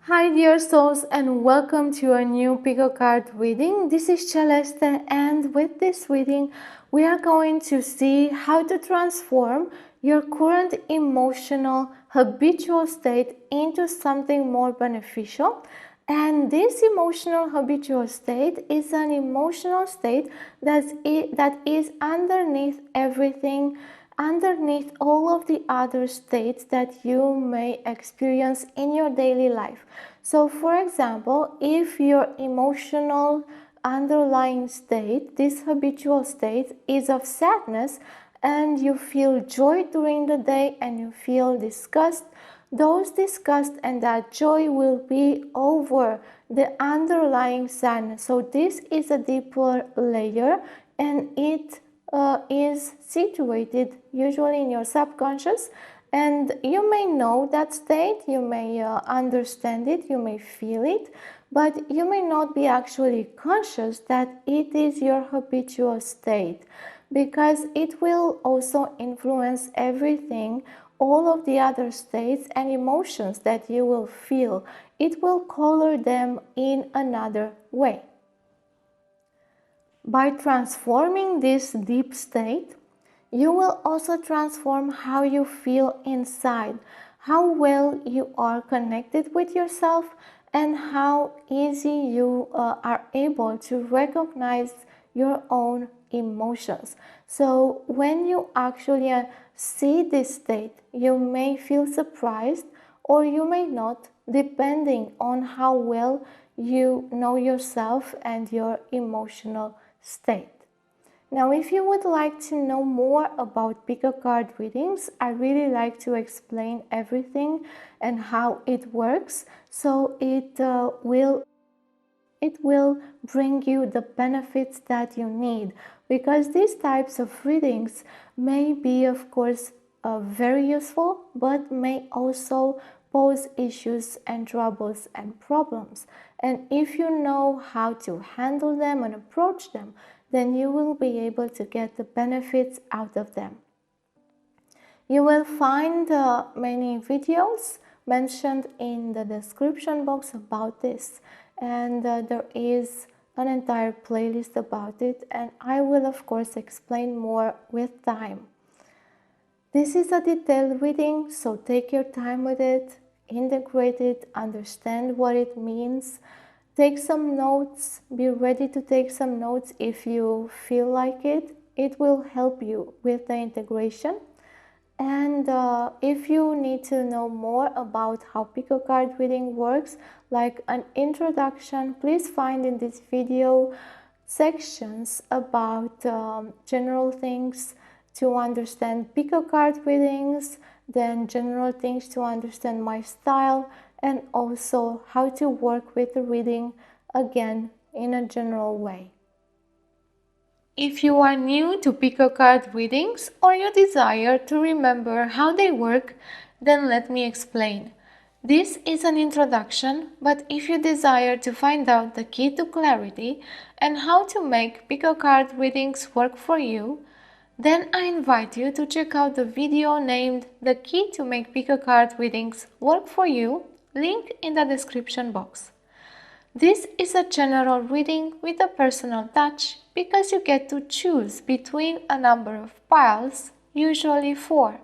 Hi dear souls, and welcome to a new pickle card reading. This is Celeste, and with this reading we are going to see how to transform your current emotional habitual state into something more beneficial. And this emotional habitual state is an emotional state that is underneath everything, underneath all of the other states that you may experience in your daily life. So for example, if your emotional underlying state, this habitual state, is of sadness, and you feel joy during the day and you feel disgust, those disgust and that joy will be over the underlying sadness. So this is a deeper layer, and it is situated usually in your subconscious, and you may know that state, you may understand it, you may feel it, but you may not be actually conscious that it is your habitual state, because it will also influence everything, all of the other states and emotions that you will feel. It will color them in another way. By transforming this deep state, you will also transform how you feel inside, how well you are connected with yourself, and how easy you are able to recognize your own emotions. So when you actually see this state, you may feel surprised or you may not, depending on how well you know yourself and your emotional state. Now, if you would like to know more about pick a card readings, I really like to explain everything and how it works, so it will bring you the benefits that you need, because these types of readings may be, of course, very useful, but may also pose issues and troubles and problems. And if you know how to handle them and approach them, then you will be able to get the benefits out of them. You will find many videos mentioned in the description box about this, and there is an entire playlist about it, and I will of course explain more with time. This is a detailed reading, so take your time with it, integrate it, understand what it means, take some notes, be ready to take some notes if you feel like it. It will help you with the integration. And if you need to know more about how pick a card reading works, like an introduction, please find in this video sections about general things to understand pick a card readings, then general things to understand my style, and also how to work with the reading again in a general way. If you are new to pick a card readings or you desire to remember how they work, then let me explain. This is an introduction, but if you desire to find out the key to clarity and how to make pick a card readings work for you, then I invite you to check out the video named The Key to Make Pick a Card Readings Work for You, link in the description box. This is a general reading with a personal touch because you get to choose between a number of piles, usually 4.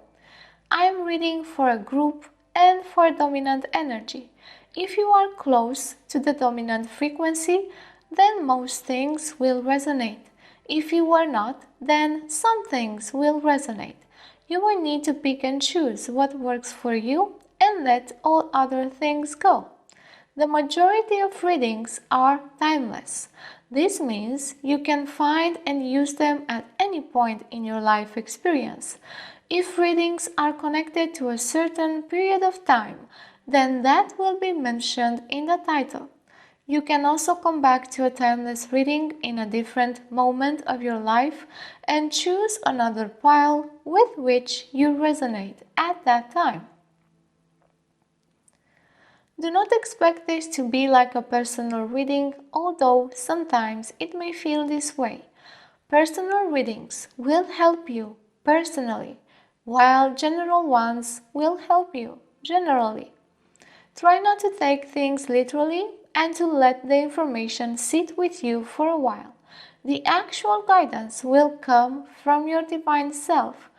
I am reading for a group and for dominant energy. If you are close to the dominant frequency, then most things will resonate. If you are not, then some things will resonate. You will need to pick and choose what works for you and let all other things go. The majority of readings are timeless. This means you can find and use them at any point in your life experience. If readings are connected to a certain period of time, then that will be mentioned in the title. You can also come back to a timeless reading in a different moment of your life and choose another pile with which you resonate at that time. Do not expect this to be like a personal reading, although sometimes it may feel this way. Personal readings will help you personally, while general ones will help you generally. Try not to take things literally and to let the information sit with you for a while. The actual guidance will come from your divine self.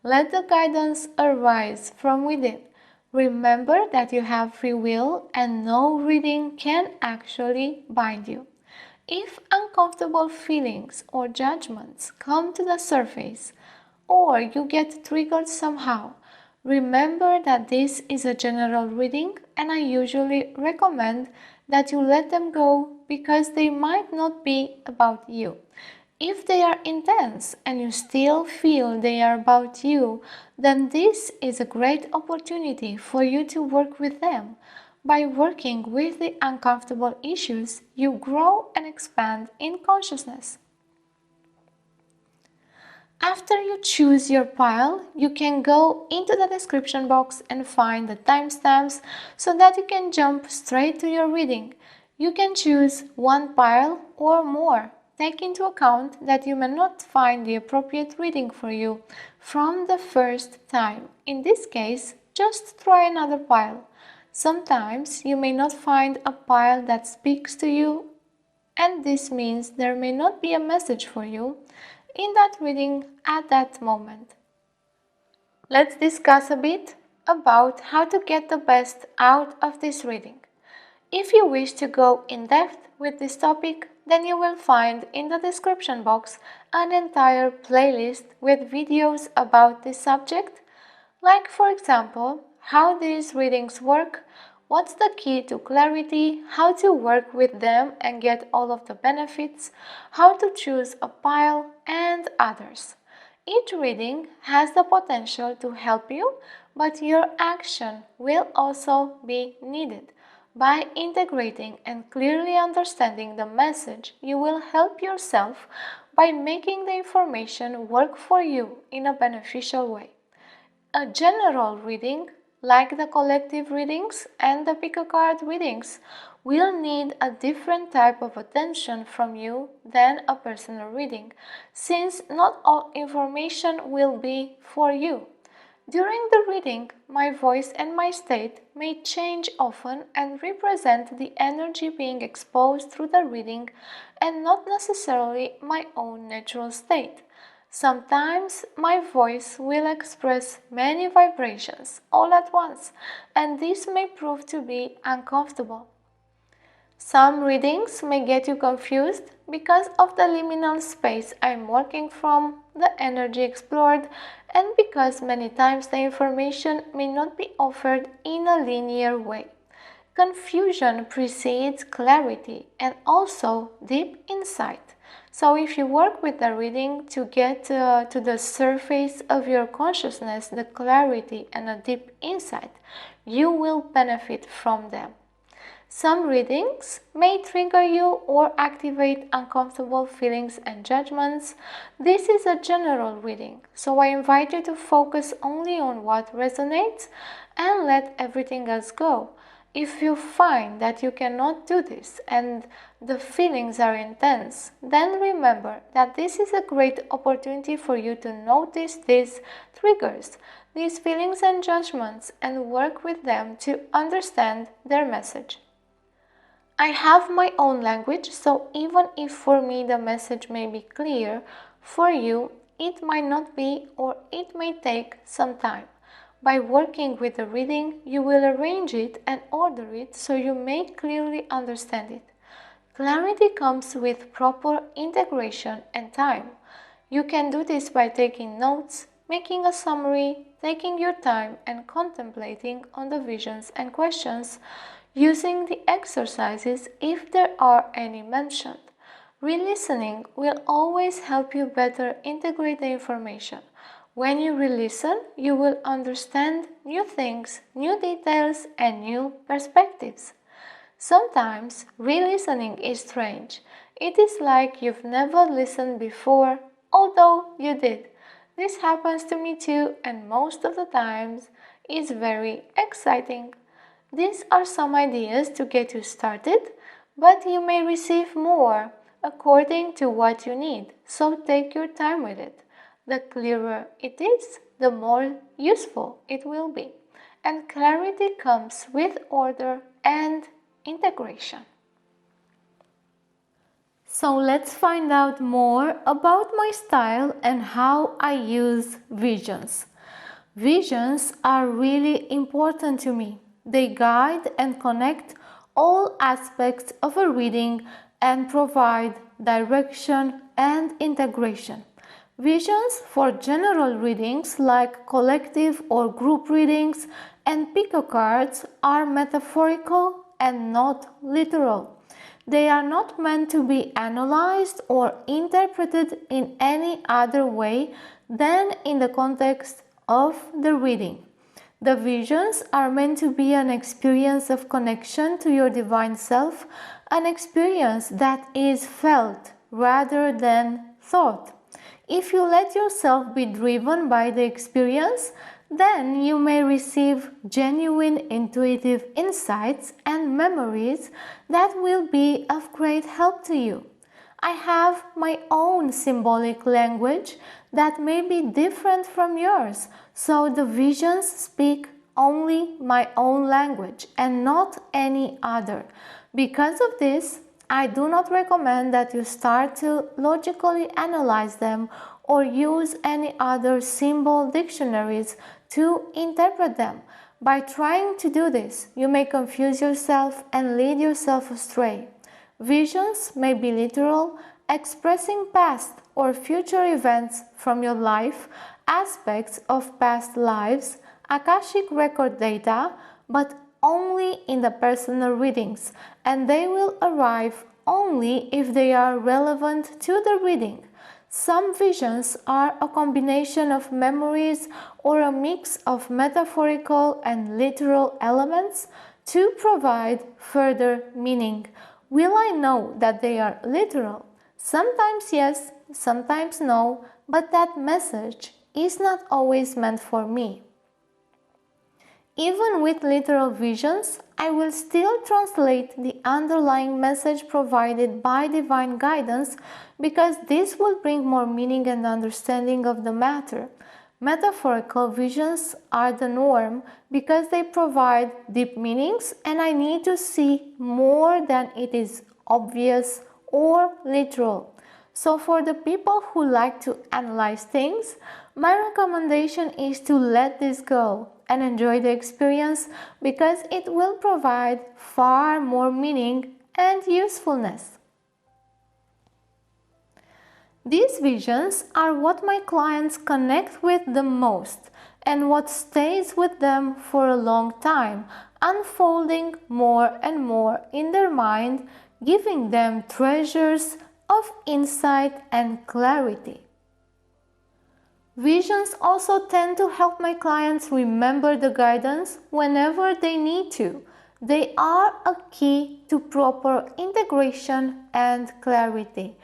Let the guidance arise from within. Remember that you have free will and no reading can actually bind you. If uncomfortable feelings or judgments come to the surface, or you get triggered somehow, remember that this is a general reading and I usually recommend that you let them go because they might not be about you. If they are intense and you still feel they are about you, then this is a great opportunity for you to work with them. By working with the uncomfortable issues, you grow and expand in consciousness. After you choose your pile, you can go into the description box and find the timestamps so that you can jump straight to your reading. You can choose one pile or more. Take into account that you may not find the appropriate reading for you from the first time. In this case, just try another pile. Sometimes you may not find a pile that speaks to you, and this means there may not be a message for you in that reading at that moment. Let's discuss a bit about how to get the best out of this reading. If you wish to go in depth with this topic, then you will find in the description box an entire playlist with videos about this subject, like for example, how these readings work, what's the key to clarity, how to work with them and get all of the benefits, how to choose a pile, and others. Each reading has the potential to help you, but your action will also be needed. By integrating and clearly understanding the message, you will help yourself by making the information work for you in a beneficial way. A general reading, like the collective readings and the pick a card readings, will need a different type of attention from you than a personal reading, since not all information will be for you. During the reading, my voice and my state may change often and represent the energy being exposed through the reading and not necessarily my own natural state. Sometimes my voice will express many vibrations all at once, and this may prove to be uncomfortable. Some readings may get you confused because of the liminal space I'm working from, the energy explored, and because many times the information may not be offered in a linear way. Confusion precedes clarity and also deep insight. So if you work with the reading to get to the surface of your consciousness, the clarity and a deep insight, you will benefit from them. Some readings may trigger you or activate uncomfortable feelings and judgments. This is a general reading, so I invite you to focus only on what resonates and let everything else go. If you find that you cannot do this and the feelings are intense, then remember that this is a great opportunity for you to notice these triggers, these feelings and judgments, and work with them to understand their message. I have my own language, so even if for me the message may be clear, for you it might not be, or it may take some time. By working with the reading, you will arrange it and order it so you may clearly understand it. Clarity comes with proper integration and time. You can do this by taking notes, making a summary, taking your time and contemplating on the visions and questions, using the exercises if there are any mentioned. Re-listening will always help you better integrate the information. When you re-listen, you will understand new things, new details, and new perspectives. Sometimes re-listening is strange. It is like you've never listened before, although you did. This happens to me too, and most of the times is very exciting. These are some ideas to get you started, but you may receive more according to what you need, so take your time with it. The clearer it is, the more useful it will be. and clarity comes with order and integration. So let's find out more about my style and how I use visions. Visions are really important to me. They guide and connect all aspects of a reading and provide direction and integration. Visions for general readings like collective or group readings and pico cards are metaphorical and not literal. They are not meant to be analyzed or interpreted in any other way than in the context of the reading. The visions are meant to be an experience of connection to your divine self, an experience that is felt rather than thought. If you let yourself be driven by the experience, then you may receive genuine intuitive insights and memories that will be of great help to you. I have my own symbolic language that may be different from yours, so the visions speak only my own language and not any other. Because of this, I do not recommend that you start to logically analyze them or use any other symbol dictionaries to interpret them. By trying to do this, you may confuse yourself and lead yourself astray. Visions may be literal, expressing past or future events from your life, aspects of past lives, Akashic record data, but only in the personal readings, and they will arrive only if they are relevant to the reading. Some visions are a combination of memories or a mix of metaphorical and literal elements to provide further meaning. Will I know that they are literal? Sometimes yes, sometimes no, but that message is not always meant for me. Even with literal visions, I will still translate the underlying message provided by divine guidance because this will bring more meaning and understanding of the matter. Metaphorical visions are the norm because they provide deep meanings and I need to see more than it is obvious or literal. So for the people who like to analyze things, my recommendation is to let this go and enjoy the experience because it will provide far more meaning and usefulness. These visions are what my clients connect with the most and what stays with them for a long time, unfolding more and more in their mind, giving them treasures of insight and clarity. Visions also tend to help my clients remember the guidance whenever they need to. They are a key to proper integration and clarity.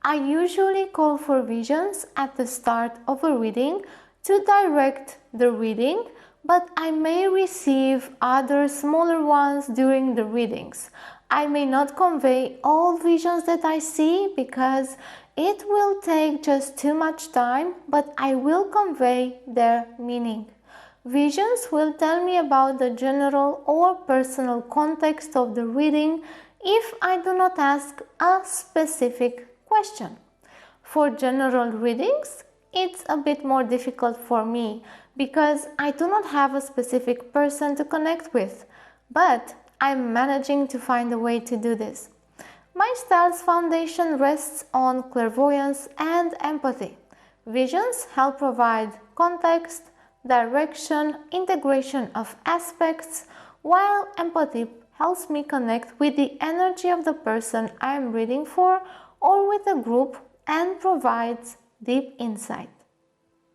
I usually call for visions at the start of a reading to direct the reading, but I may receive other smaller ones during the readings. I may not convey all visions that I see because it will take just too much time, but I will convey their meaning. Visions will tell me about the general or personal context of the reading if I do not ask a specific question. For general readings, it's a bit more difficult for me because I do not have a specific person to connect with, but I'm managing to find a way to do this. My style's foundation rests on clairvoyance and empathy. Visions help provide context, direction, integration of aspects, while empathy helps me connect with the energy of the person I am reading for or with a group and provides deep insight.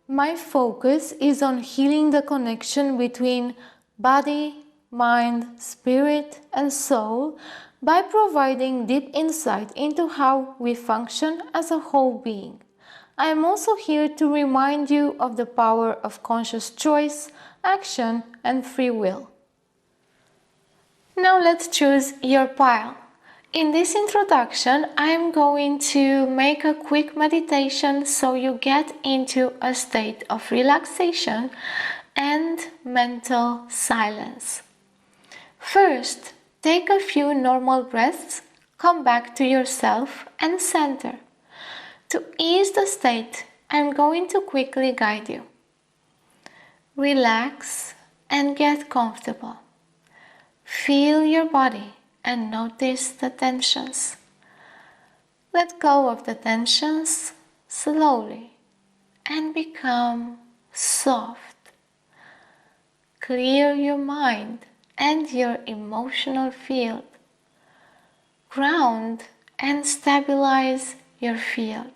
My focus is on healing the connection between body, mind, spirit, and soul by providing deep insight into how we function as a whole being. I am also here to remind you of the power of conscious choice, action, and free will. Now let's choose your pile. In this introduction, I am going to make a quick meditation so you get into a state of relaxation, and mental silence. First, take a few normal breaths, come back to yourself and center. To ease the state, I'm going to quickly guide you. Relax and get comfortable. Feel your body and notice the tensions. Let go of the tensions slowly and become soft. Clear your mind and your emotional field. Ground and stabilize your field.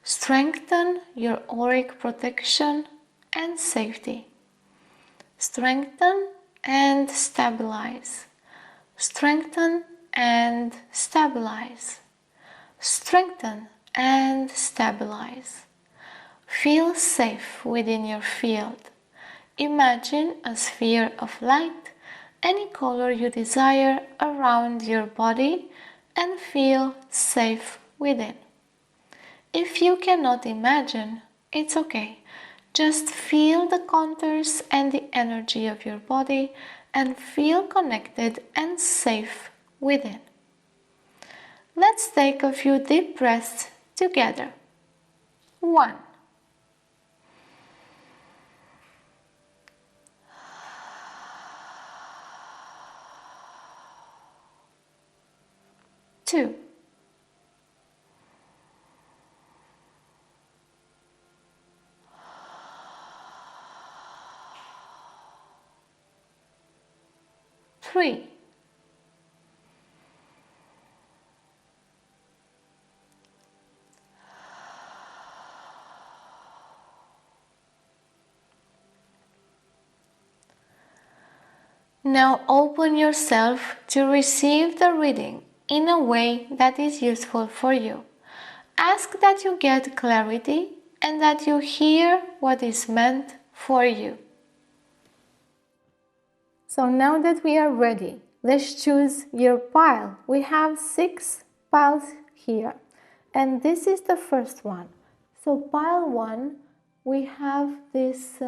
Strengthen your auric protection and safety. Strengthen and stabilize. Strengthen and stabilize. Strengthen and stabilize. Feel safe within your field. Imagine a sphere of light, any color you desire, around your body and feel safe within. If you cannot imagine, it's okay. Just feel the contours and the energy of your body and feel connected and safe within. Let's take a few deep breaths together. 1. 2. 3. 'Now open yourself to receive the reading in a way that is useful for you. Ask that you get clarity and that you hear what is meant for you. So now that we are ready, let's choose your pile. We have 6 piles here, and this is the first one. So pile 1, we have this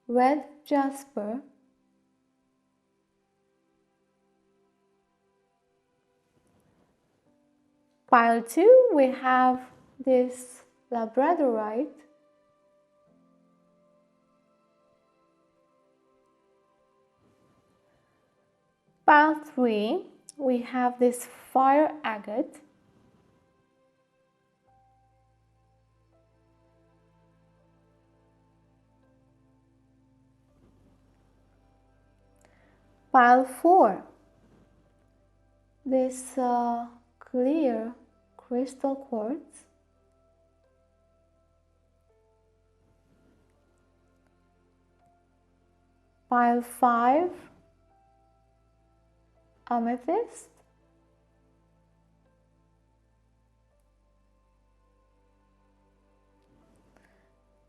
red jasper. Pile 2, we have this labradorite. Pile 3, we have this fire agate. Pile 4, this clear crystal quartz. Pile 5, amethyst.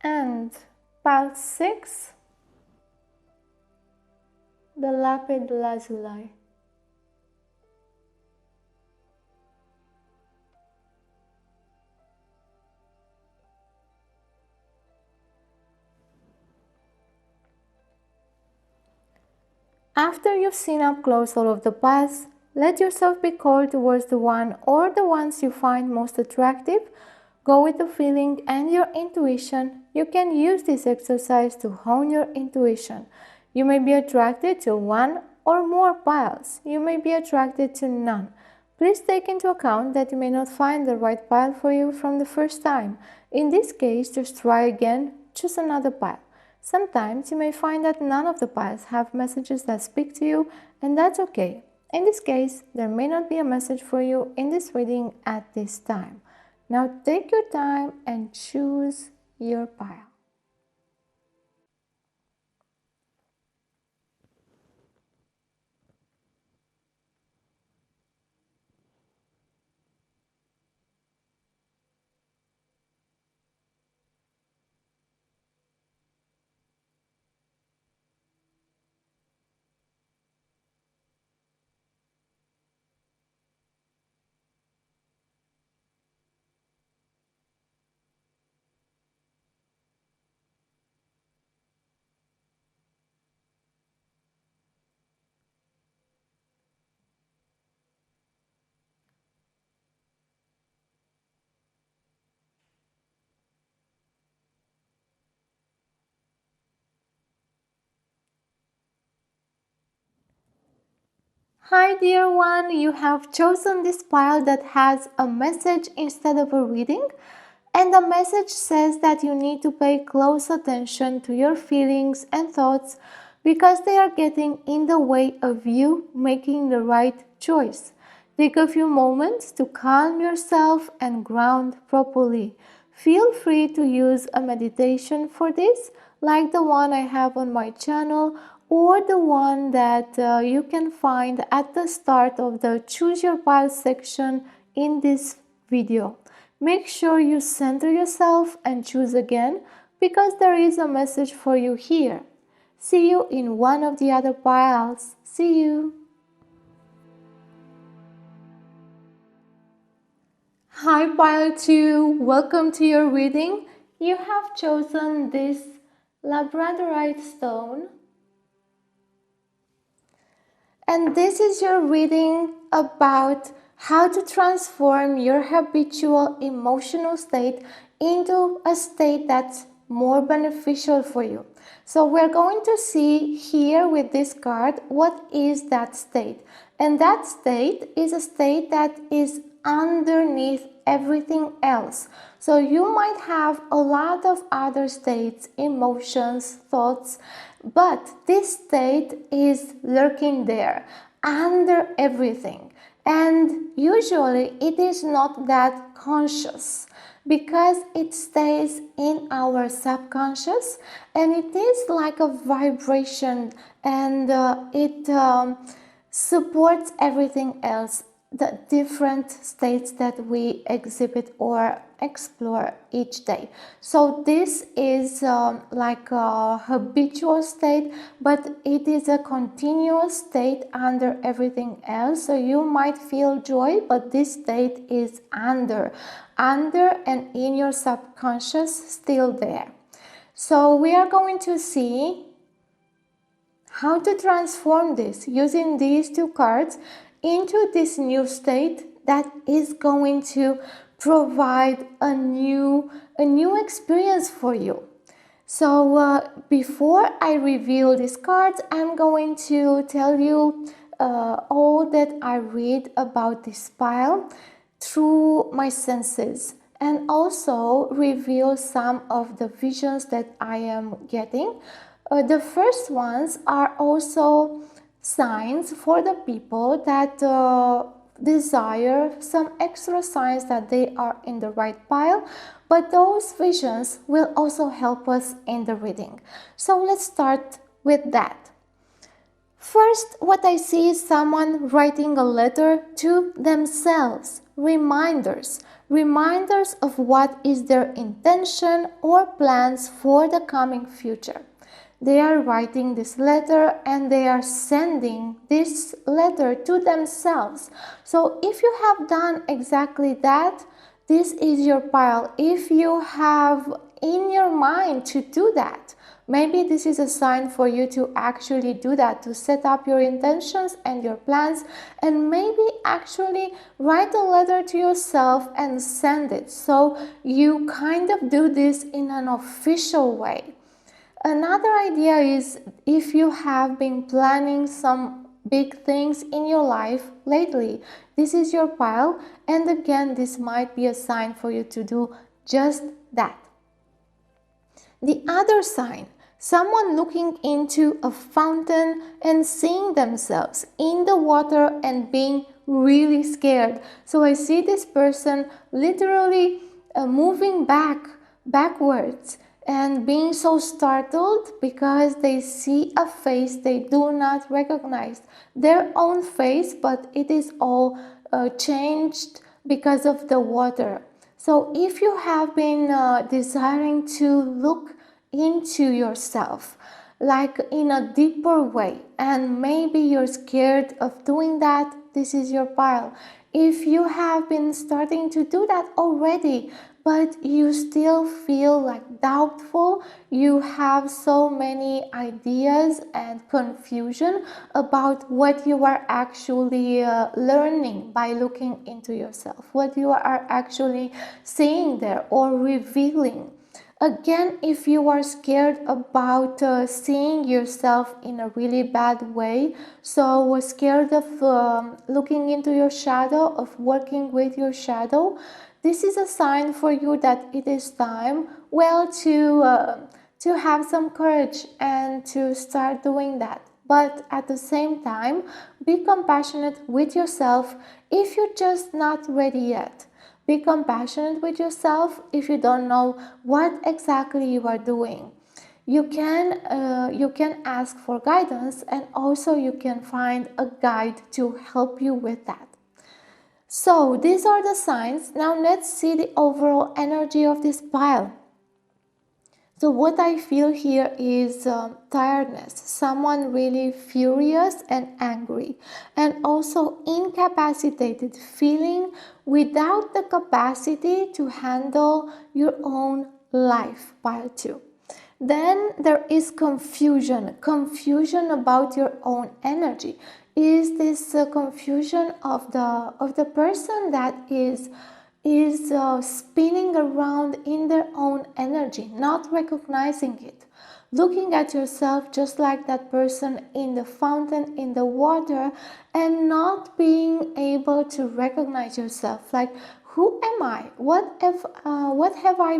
And pile 6, the lapis lazuli. After you've seen up close all of the piles, let yourself be called towards the one or the ones you find most attractive. Go with the feeling and your intuition. You can use this exercise to hone your intuition. You may be attracted to one or more piles. You may be attracted to none. Please take into account that you may not find the right pile for you from the first time. In this case, just try again, choose another pile. Sometimes you may find that none of the piles have messages that speak to you, and that's okay. In this case, there may not be a message for you in this reading at this time. Now take your time and choose your pile. Hi, dear one, you have chosen this pile that has a message instead of a reading. And the message says that you need to pay close attention to your feelings and thoughts because they are getting in the way of you making the right choice. Take a few moments to calm yourself and ground properly. Feel free to use a meditation for this, like the one I have on my channel or the one that you can find at the start of the Choose Your Pile section in this video. Make sure you center yourself and choose again because there is a message for you here. See you in one of the other piles. See you. Hi pile 2, welcome to your reading. You have chosen this labradorite stone. And this is your reading about how to transform your habitual emotional state into a state that's more beneficial for you. So we're going to see here with this card what is that state. And that state is a state that is underneath everything else. So you might have a lot of other states, emotions, thoughts, but this state is lurking there under everything. And usually it is not that conscious because it stays in our subconscious and it is like a vibration and it supports everything else, the different states that we exhibit or explore each day. So this is like a habitual state, but it is a continuous state under everything else. So you might feel joy, but this state is under and in your subconscious, still there. So we are going to see how to transform this using these two cards into this new state that is going to provide a new experience for you. So before I reveal these cards, I'm going to tell you all that I read about this pile through my senses and also reveal some of the visions that I am getting. The first ones are also signs for the people that desire some extra signs that they are in the right pile, but those visions will also help us in the reading. So let's start with that. First, what I see is someone writing a letter to themselves, reminders of what is their intention or plans for the coming future. They are writing this letter and they are sending this letter to themselves. So if you have done exactly that, this is your pile. If you have in your mind to do that, maybe this is a sign for you to actually do that, to set up your intentions and your plans, and maybe actually write a letter to yourself and send it. So you kind of do this in an official way. Another idea is if you have been planning some big things in your life lately, this is your pile, and again, this might be a sign for you to do just that. The other sign, someone looking into a fountain and seeing themselves in the water and being really scared. So I see this person literally moving backwards and being so startled because they see a face they do not recognize, their own face, but it is all changed because of the water. So if you have been desiring to look into yourself like in a deeper way and maybe you're scared of doing that, this is your pile. If you have been starting to do that already but you still feel like doubtful, you have so many ideas and confusion about what you are actually learning by looking into yourself, what you are actually seeing there or revealing. Again, if you are scared about seeing yourself in a really bad way, so scared of looking into your shadow, of working with your shadow, this is a sign for you that it is time, well, to have some courage and to start doing that. But at the same time, be compassionate with yourself if you're just not ready yet. Be compassionate with yourself if you don't know what exactly you are doing. You can ask for guidance, and also you can find a guide to help you with that. So these are the signs. Now let's see the overall energy of this pile. So what I feel here is tiredness, someone really furious and angry, and also incapacitated, feeling without the capacity to handle your own life, pile 2. Then there is confusion about your own energy. Is this confusion of the person that is spinning around in their own energy, not recognizing it, looking at yourself just like that person in the fountain, in the water, and not being able to recognize yourself, like, who am I, what have I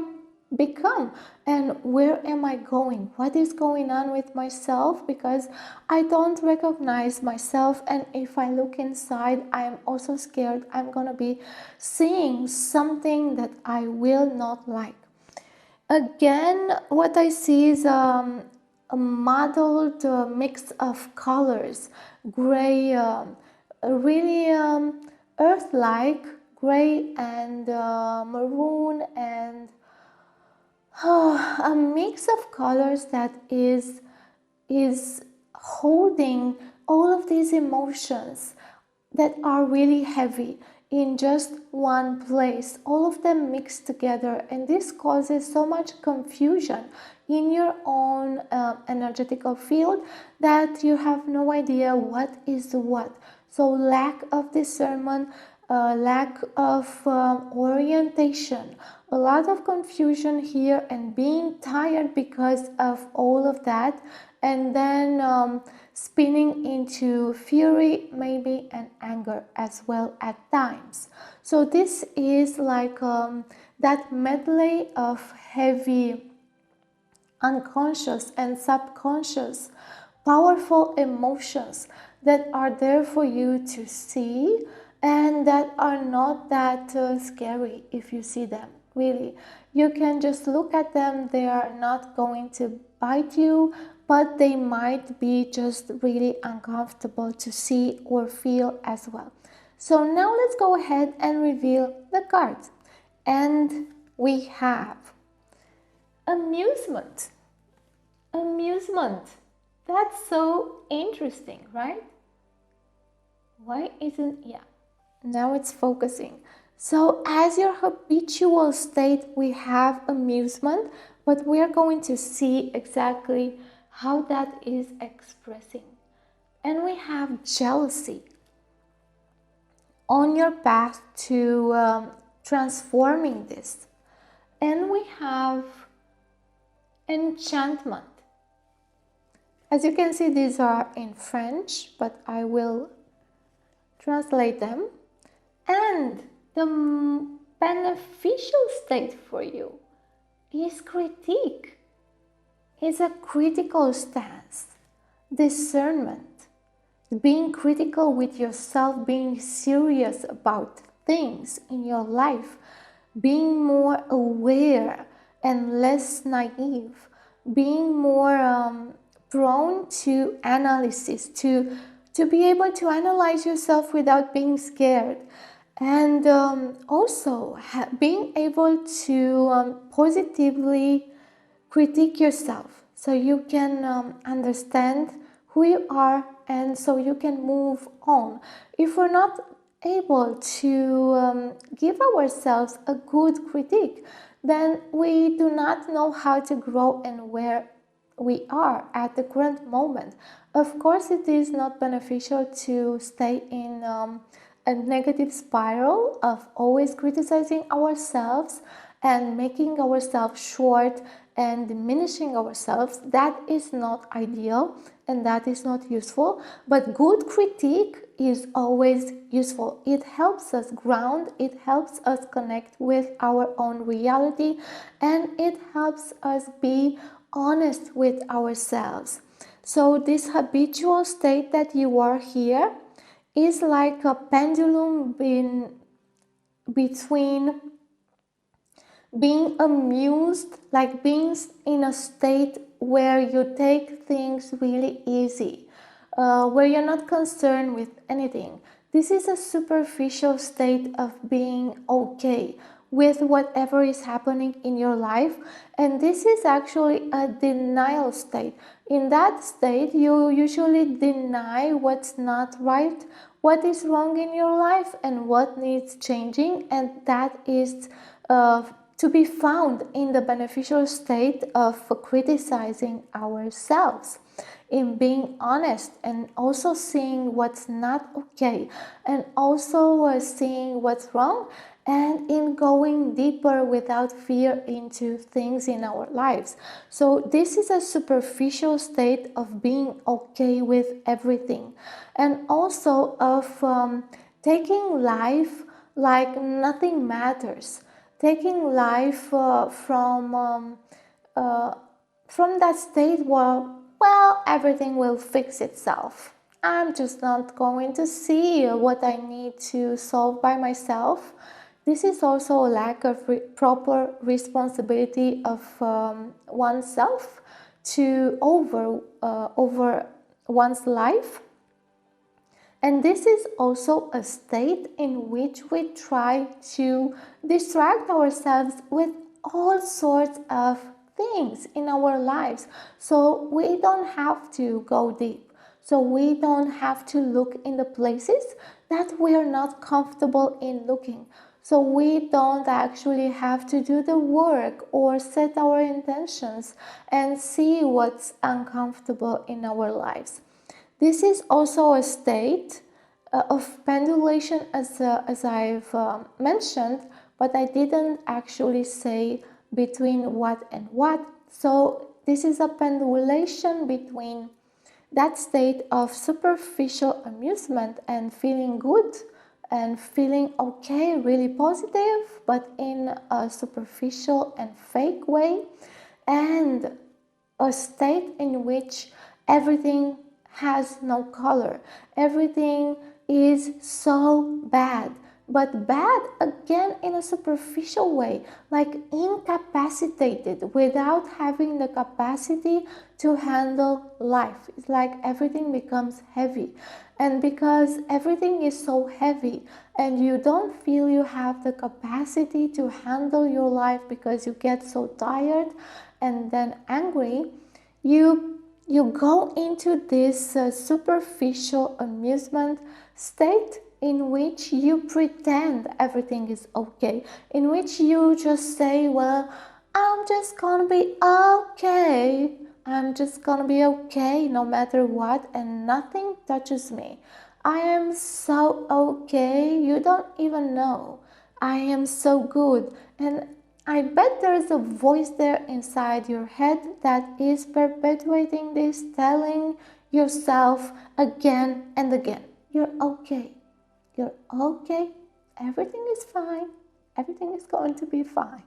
become, and where am I going, what is going on with myself, because I don't recognize myself. And if I look inside, I am also scared I'm gonna be seeing something that I will not like. Again, what I see is a muddled mix of colors, gray, really earth-like, gray and maroon, and a mix of colors that is holding all of these emotions that are really heavy in just one place, all of them mixed together, and this causes so much confusion in your own energetical field that you have no idea what is what. So lack of discernment, lack of orientation, a lot of confusion here, and being tired because of all of that, and then spinning into fury maybe, and anger as well at times. So this is like that medley of heavy unconscious and subconscious powerful emotions that are there for you to see, and that are not that scary if you see them. Really, you can just look at them. They are not going to bite you, but they might be just really uncomfortable to see or feel as well. So now let's go ahead and reveal the cards. And we have amusement. Amusement. That's so interesting, right? Why isn't, yeah, now it's focusing. So as your habitual state, we have amusement, but we are going to see exactly how that is expressing. And we have jealousy on your path to transforming this. And we have enchantment. As you can see, these are in French, but I will translate them. And the beneficial state for you is critique, is a critical stance, discernment, being critical with yourself, being serious about things in your life, being more aware and less naive, being more prone to analysis, to be able to analyze yourself without being scared, and also being able to positively critique yourself, so you can understand who you are, and so you can move on. If we're not able to give ourselves a good critique, then we do not know how to grow and where we are at the current moment. Of course, it is not beneficial to stay in a negative spiral of always criticizing ourselves and making ourselves short and diminishing ourselves. That is not ideal and that is not useful. But good critique is always useful. It helps us ground, it helps us connect with our own reality, and it helps us be honest with ourselves. So this habitual state that you are here is like a pendulum between being amused, like being in a state where you take things really easy, where you're not concerned with anything. This is a superficial state of being okay with whatever is happening in your life, and this is actually a denial state. In that state, you usually deny what's not right, what is wrong in your life, and what needs changing, and that is to be found in the beneficial state of criticizing ourselves, in being honest and also seeing what's not okay, and also seeing what's wrong, and in going deeper without fear into things in our lives. So this is a superficial state of being okay with everything, and also of taking life like nothing matters, taking life from that state where, well, everything will fix itself. I'm just not going to see what I need to solve by myself. This is also a lack of proper responsibility of oneself to over one's life. And this is also a state in which we try to distract ourselves with all sorts of things in our lives. So we don't have to go deep. So we don't have to look in the places that we are not comfortable in looking. So we don't actually have to do the work or set our intentions and see what's uncomfortable in our lives. This is also a state of pendulation, as I've mentioned, but I didn't actually say between what and what. So this is a pendulation between that state of superficial amusement and feeling good and feeling okay, really positive, but in a superficial and fake way, and a state in which everything has no color. Everything is so bad, but bad again in a superficial way, like incapacitated, without having the capacity to handle life. It's like everything becomes heavy. And because everything is so heavy and you don't feel you have the capacity to handle your life because you get so tired and then angry, you go into this superficial amusement state in which you pretend everything is okay, in which you just say, well, I'm just gonna be okay. I'm just gonna be okay no matter what, and nothing touches me. I am so okay, you don't even know. I am so good. And I bet there is a voice there inside your head that is perpetuating this, telling yourself again and again, you're okay. You're okay. Everything is fine. Everything is going to be fine.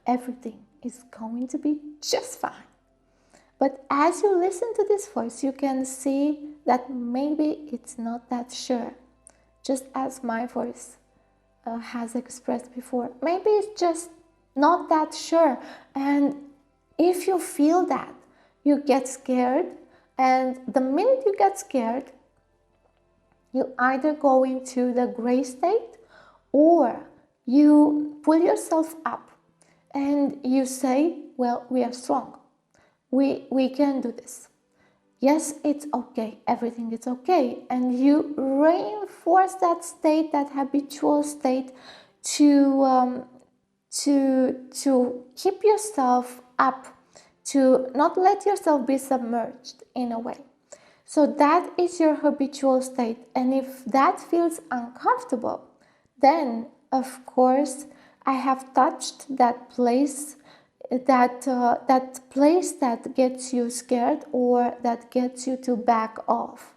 Everything is going to be just fine. But as you listen to this voice, you can see that maybe it's not that sure. Just as my voice has expressed before. Maybe it's just not that sure. And if you feel that, you get scared. And the minute you get scared, you either go into the gray state or you pull yourself up and you say, well, we are strong. We can do this. Yes, it's okay. Everything is okay. And you reinforce that state, that habitual state, to keep yourself up, to not let yourself be submerged in a way. So that is your habitual state. And if that feels uncomfortable, then of course I have touched that place, that place that gets you scared or that gets you to back off.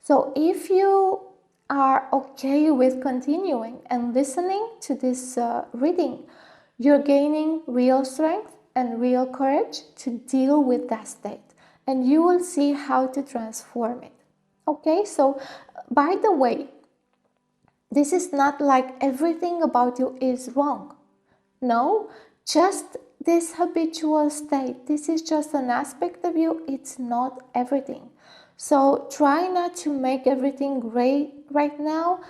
So if you are okay with continuing and listening to this reading, you're gaining real strength and real courage to deal with that state, and you will see how to transform it. Okay, so by the way, this is not like everything about you is wrong. No, just this habitual state. This is just an aspect of you. It's not everything. So try not to make everything great right now,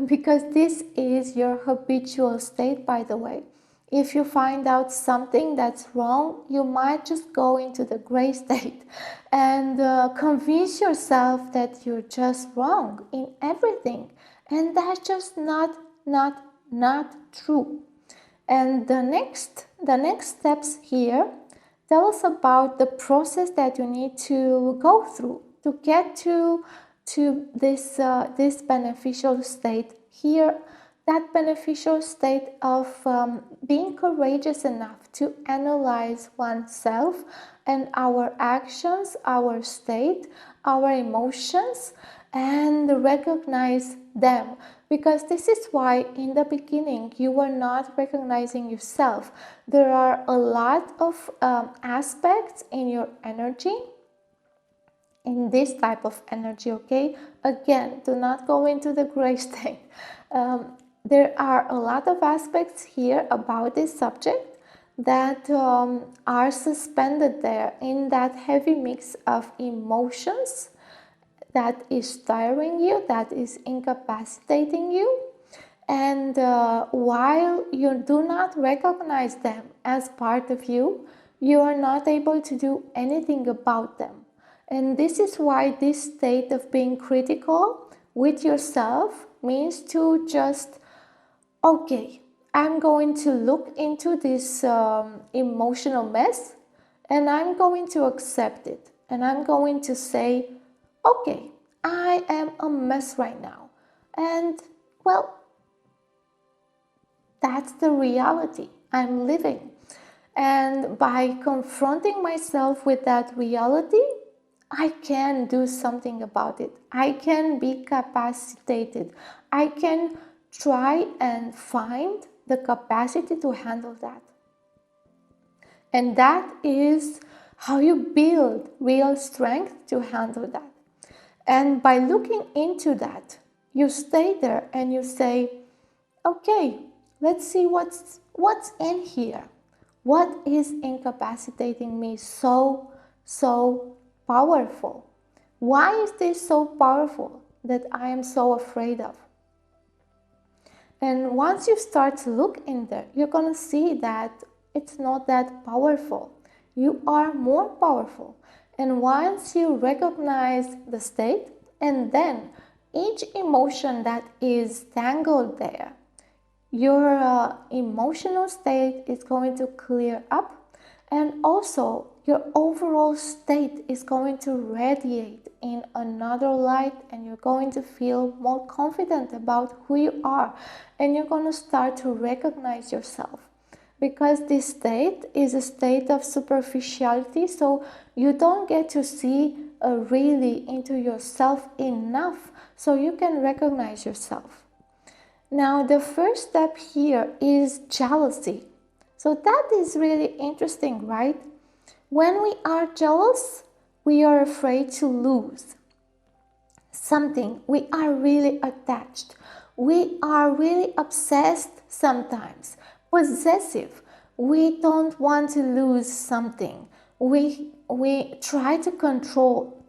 because this is your habitual state, by the way. If you find out something that's wrong, you might just go into the gray state and convince yourself that you're just wrong in everything. And that's just not true. And the next steps here tell us about the process that you need to go through to get to this beneficial state here. That beneficial state of being courageous enough to analyze oneself and our actions, our state, our emotions, and recognize them. Because this is why in the beginning you were not recognizing yourself. There are a lot of aspects in your energy, in this type of energy, okay? Again, do not go into the gray state. There are a lot of aspects here about this subject that are suspended there in that heavy mix of emotions that is tiring you, that is incapacitating you. And while you do not recognize them as part of you, you are not able to do anything about them. And this is why this state of being critical with yourself means to just, okay, I'm going to look into this emotional mess, and I'm going to accept it. And I'm going to say, okay, I am a mess right now. And well, that's the reality I'm living. And by confronting myself with that reality, I can do something about it. I can be capacitated. I can try and find the capacity to handle that. And that is how you build real strength to handle that. And by looking into that, you stay there and you say, okay, let's see what's in here. What is incapacitating me so powerful? Why is this so powerful that I am so afraid of? And once you start to look in there, you're going to see that it's not that powerful. You are more powerful. And once you recognize the state, and then each emotion that is tangled there, your emotional state is going to clear up, and also your overall state is going to radiate in another light, and you're going to feel more confident about who you are, and you're going to start to recognize yourself. Because this state is a state of superficiality, so you don't get to see really into yourself enough so you can recognize yourself. Now, the first step here is jealousy. So that is really interesting, right? When we are jealous, we are afraid to lose something. We are really attached. We are really obsessed sometimes, possessive. We don't want to lose something. We try to control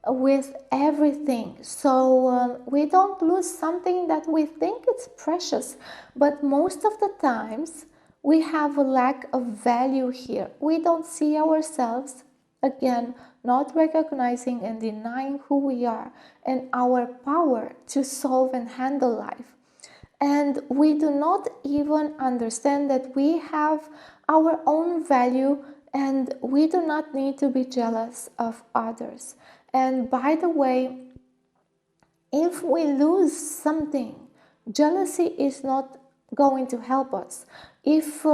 with everything, so we don't lose something that we think it's precious. But most of the times we have a lack of value here. We don't see ourselves, again, not recognizing and denying who we are and our power to solve and handle life. And we do not even understand that we have our own value, and we do not need to be jealous of others. And by the way, if we lose something, jealousy is not going to help us. If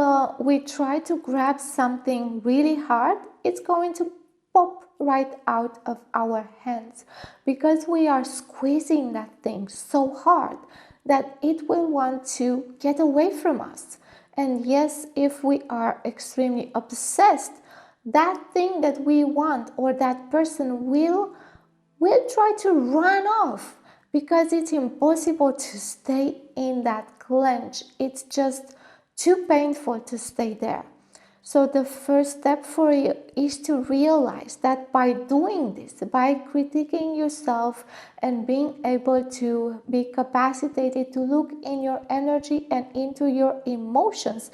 we try to grab something really hard, it's going to pop right out of our hands because we are squeezing that thing so hard that it will want to get away from us. And yes, if we are extremely obsessed, that thing that we want or that person will try to run off because it's impossible to stay in that clench. It's just too painful to stay there. So the first step for you is to realize that by doing this, by critiquing yourself and being able to be capacitated to look in your energy and into your emotions,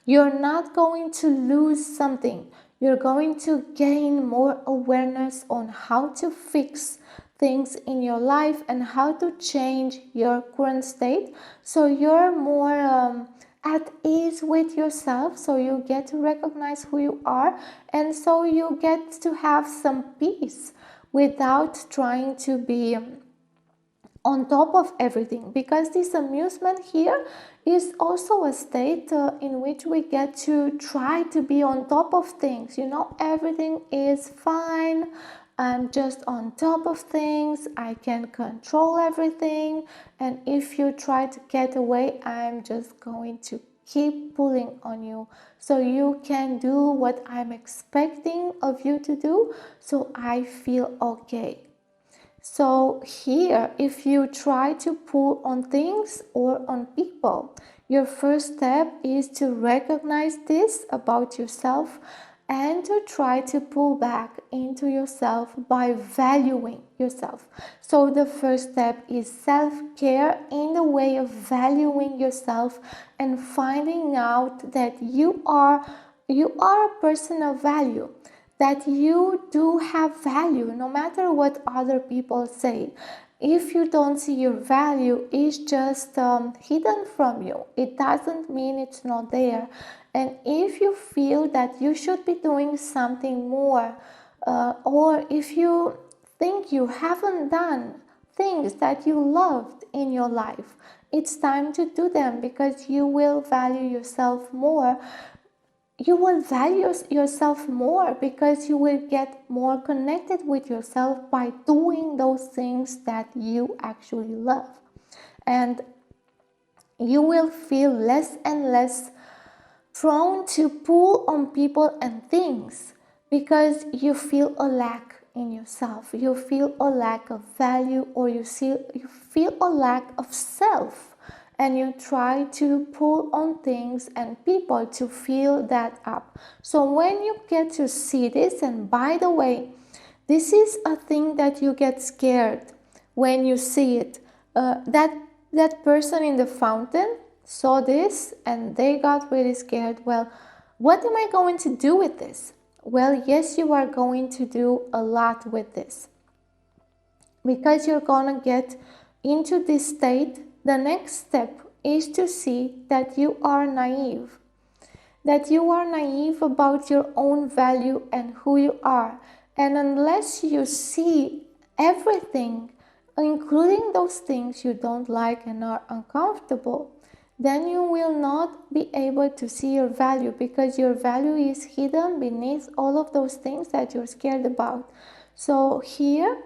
you're not going to lose something. You're going to gain more awareness on how to fix things in your life and how to change your current state so you're more at ease with yourself, so you get to recognize who you are, and so you get to have some peace without trying to be on top of everything, because this amusement here is also a state in which we get to try to be on top of things. Everything is fine. I'm just on top of things. I can control everything. And if you try to get away, I'm just going to keep pulling on you so you can do what I'm expecting of you to do, so I feel okay. So here, if you try to pull on things or on people, your first step is to recognize this about yourself and to try to pull back into yourself by valuing yourself. So the first step is self-care in the way of valuing yourself and finding out that you are a person of value, that you do have value no matter what other people say. If you don't see your value, it's just hidden from you. It doesn't mean it's not there. And if you feel that you should be doing something more, or if you think you haven't done things that you loved in your life, it's time to do them, because you will value yourself more. You will value yourself more because you will get more connected with yourself by doing those things that you actually love. And you will feel less and less prone to pull on people and things because you feel a lack in yourself. You feel a lack of value, or you feel a lack of self. And you try to pull on things and people to fill that up. So when you get to see this, and by the way, this is a thing that you get scared when you see it. That person in the fountain saw this and they got really scared. Well, what am I going to do with this? Well, yes, you are going to do a lot with this, because you're gonna get into this state. The next step is to see that you are naive, about your own value and who you are. And unless you see everything, including those things you don't like and are uncomfortable, then you will not be able to see your value, because your value is hidden beneath all of those things that you're scared about. So here,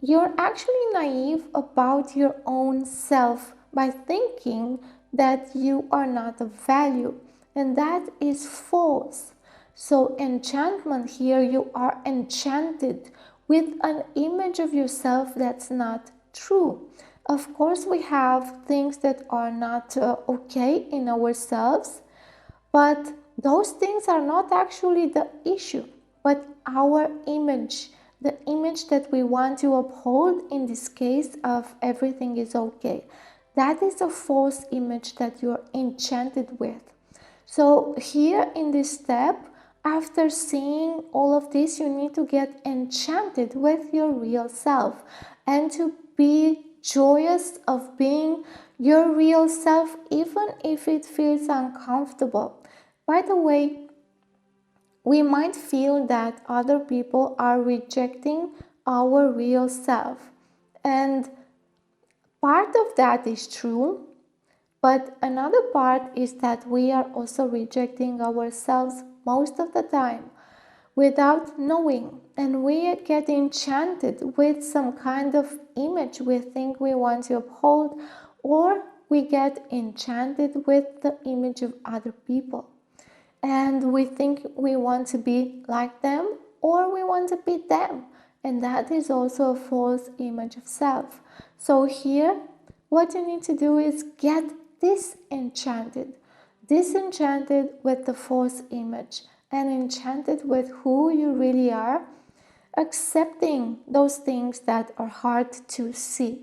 you're actually naive about your own self by thinking that you are not of value, and that is false. So enchantment here, you are enchanted with an image of yourself that's not true. Of course, we have things that are not okay in ourselves, but those things are not actually the issue, but our image, the image that we want to uphold in this case of everything is okay. That is a false image that you're enchanted with. So here in this step, after seeing all of this, you need to get enchanted with your real self and to be joyous of being your real self, even if it feels uncomfortable. By the way, we might feel that other people are rejecting our real self, and part of that is true, But another part is that we are also rejecting ourselves most of the time without knowing, and we get enchanted with some kind of image we think we want to uphold, or we get enchanted with the image of other people, and we think we want to be like them or we want to be them, and that is also a false image of self. So here what you need to do is get disenchanted with the false image and enchanted with who you really are, accepting those things that are hard to see.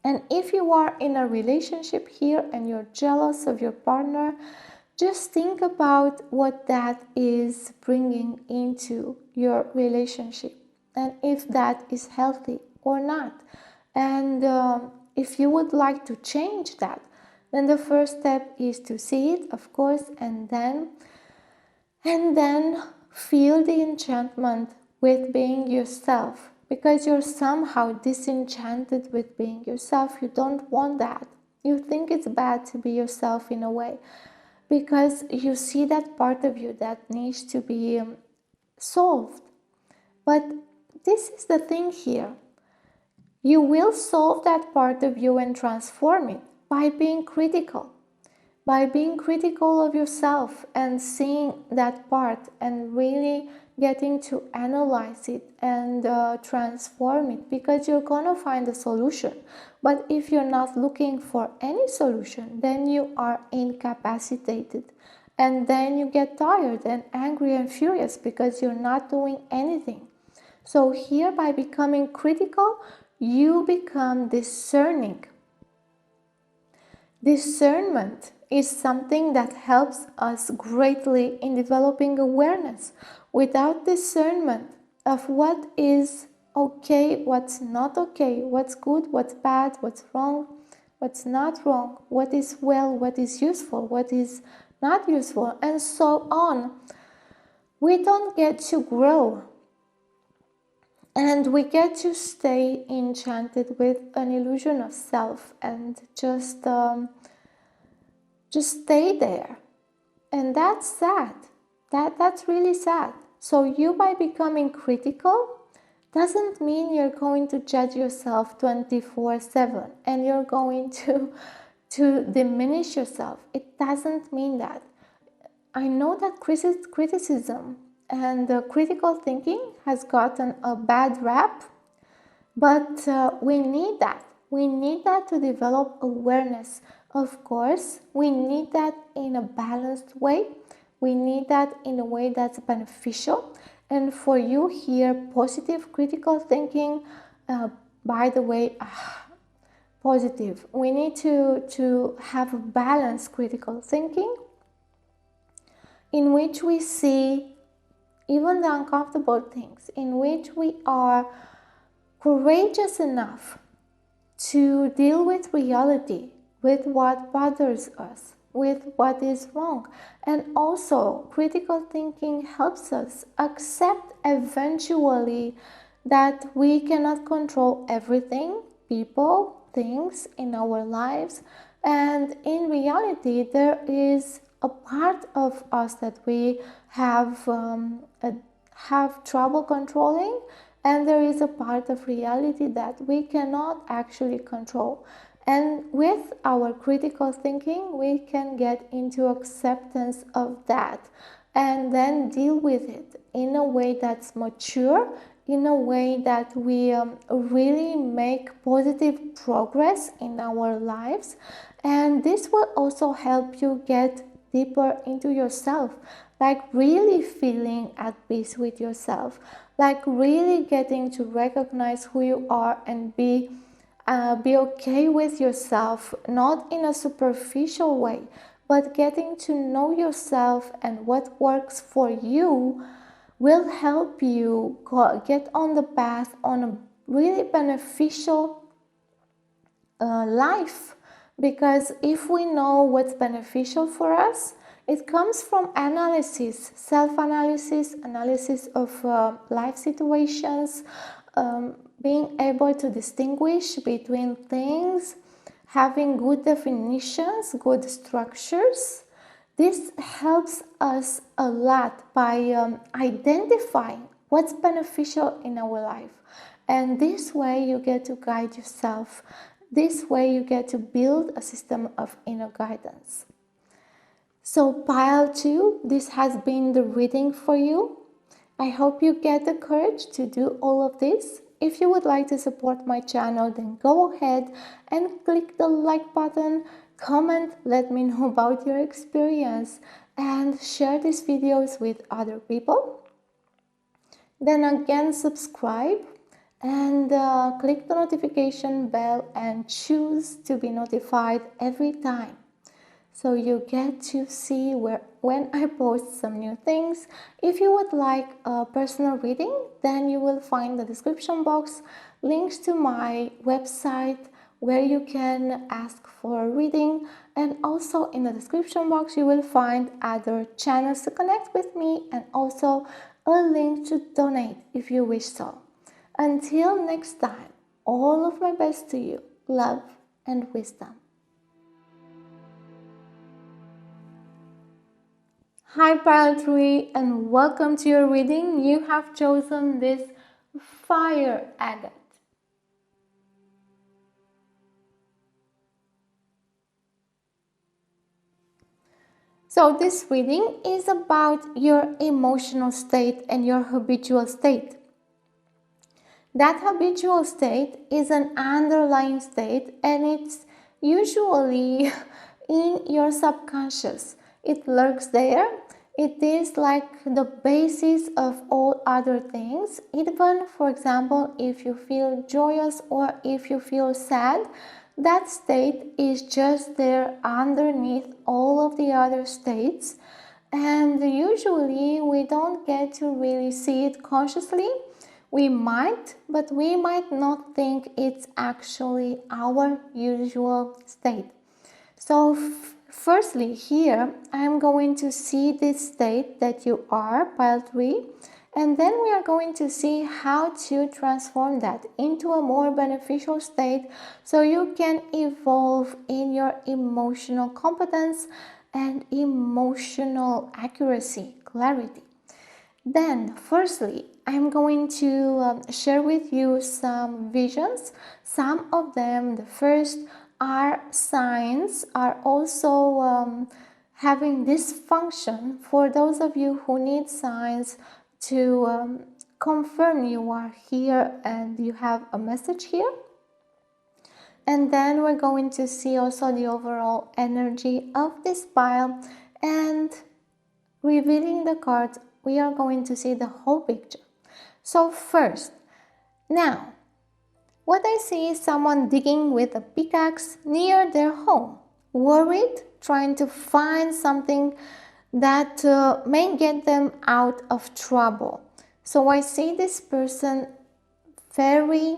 And if you are in a relationship here and you're jealous of your partner, just think about what that is bringing into your relationship and if that is healthy or not. And if you would like to change that, then the first step is to see it, of course, and then feel the enchantment with being yourself, because you're somehow disenchanted with being yourself. You don't want that. You think it's bad to be yourself in a way, because you see that part of you that needs to be solved. But this is the thing here. You will solve that part of you and transform it by being critical. By being critical of yourself and seeing that part and really getting to analyze it and transform it, because you're gonna find a solution. But if you're not looking for any solution, then you are incapacitated, and then you get tired and angry and furious because you're not doing anything. So here, by becoming critical, you become discerning. Discernment is something that helps us greatly in developing awareness. Without discernment of what is okay, what's not okay, what's good, what's bad, what's wrong, what's not wrong, what is well, what is useful, what is not useful, and so on, we don't get to grow. And we get to stay enchanted with an illusion of self and just stay there. And that's sad. That's really sad. So you, by becoming critical, doesn't mean you're going to judge yourself 24/7 and you're going to diminish yourself. It doesn't mean that. I know that criticism and critical thinking has gotten a bad rap, but we need that. We need that to develop awareness. Of course, we need that in a balanced way. We need that in a way that's beneficial. And for you here, positive critical thinking, by the way, positive. We need to have a balanced critical thinking in which we see even the uncomfortable things, in which we are courageous enough to deal with reality, with what bothers us, with what is wrong. And also, critical thinking helps us accept eventually that we cannot control everything, people, things in our lives. And in reality, there is a part of us that we have trouble controlling, and there is a part of reality that we cannot actually control. And with our critical thinking, we can get into acceptance of that and then deal with it in a way that's mature, in a way that we really make positive progress in our lives. And this will also help you get deeper into yourself, like really feeling at peace with yourself, like really getting to recognize who you are and be okay with yourself, not in a superficial way, but getting to know yourself, and what works for you will help you get on the path on a really beneficial life. Because if we know what's beneficial for us, it comes from analysis, self-analysis, analysis of life situations, being able to distinguish between things, having good definitions, good structures. This helps us a lot by identifying what's beneficial in our life. And this way you get to guide yourself. This way you get to build a system of inner guidance. So pile 2, this has been the reading for you. I hope you get the courage to do all of this. If you would like to support my channel, then go ahead and click the like button, comment, let me know about your experience, and share these videos with other people. Then again, subscribe and click the notification bell and choose to be notified every time, so you get to see when I post some new things. If you would like a personal reading, then you will find the description box links to my website where you can ask for a reading, and also in the description box you will find other channels to connect with me and also a link to donate if you wish so. Until next time, all of my best to you, love and wisdom. Hi Pile 3 and welcome to your reading. You have chosen this fire agate. So this reading is about your emotional state and your habitual state. That habitual state is an underlying state and it's usually in your subconscious. It lurks there. It is like the basis of all other things. Even, for example, if you feel joyous or if you feel sad, that state is just there underneath all of the other states. And usually we don't get to really see it consciously. We might, but we might not think it's actually our usual state. So firstly, here I'm going to see this state that you are, pile 3, and then we are going to see how to transform that into a more beneficial state so you can evolve in your emotional competence and emotional accuracy, clarity. Then, firstly, I'm going to share with you some visions. Some of them, the first, are signs, are also having this function for those of you who need signs to confirm you are here and you have a message here. And then we're going to see also the overall energy of this pile, and revealing the cards, we are going to see the whole picture. So first, now, what I see is someone digging with a pickaxe near their home, worried, trying to find something that may get them out of trouble. So I see this person very,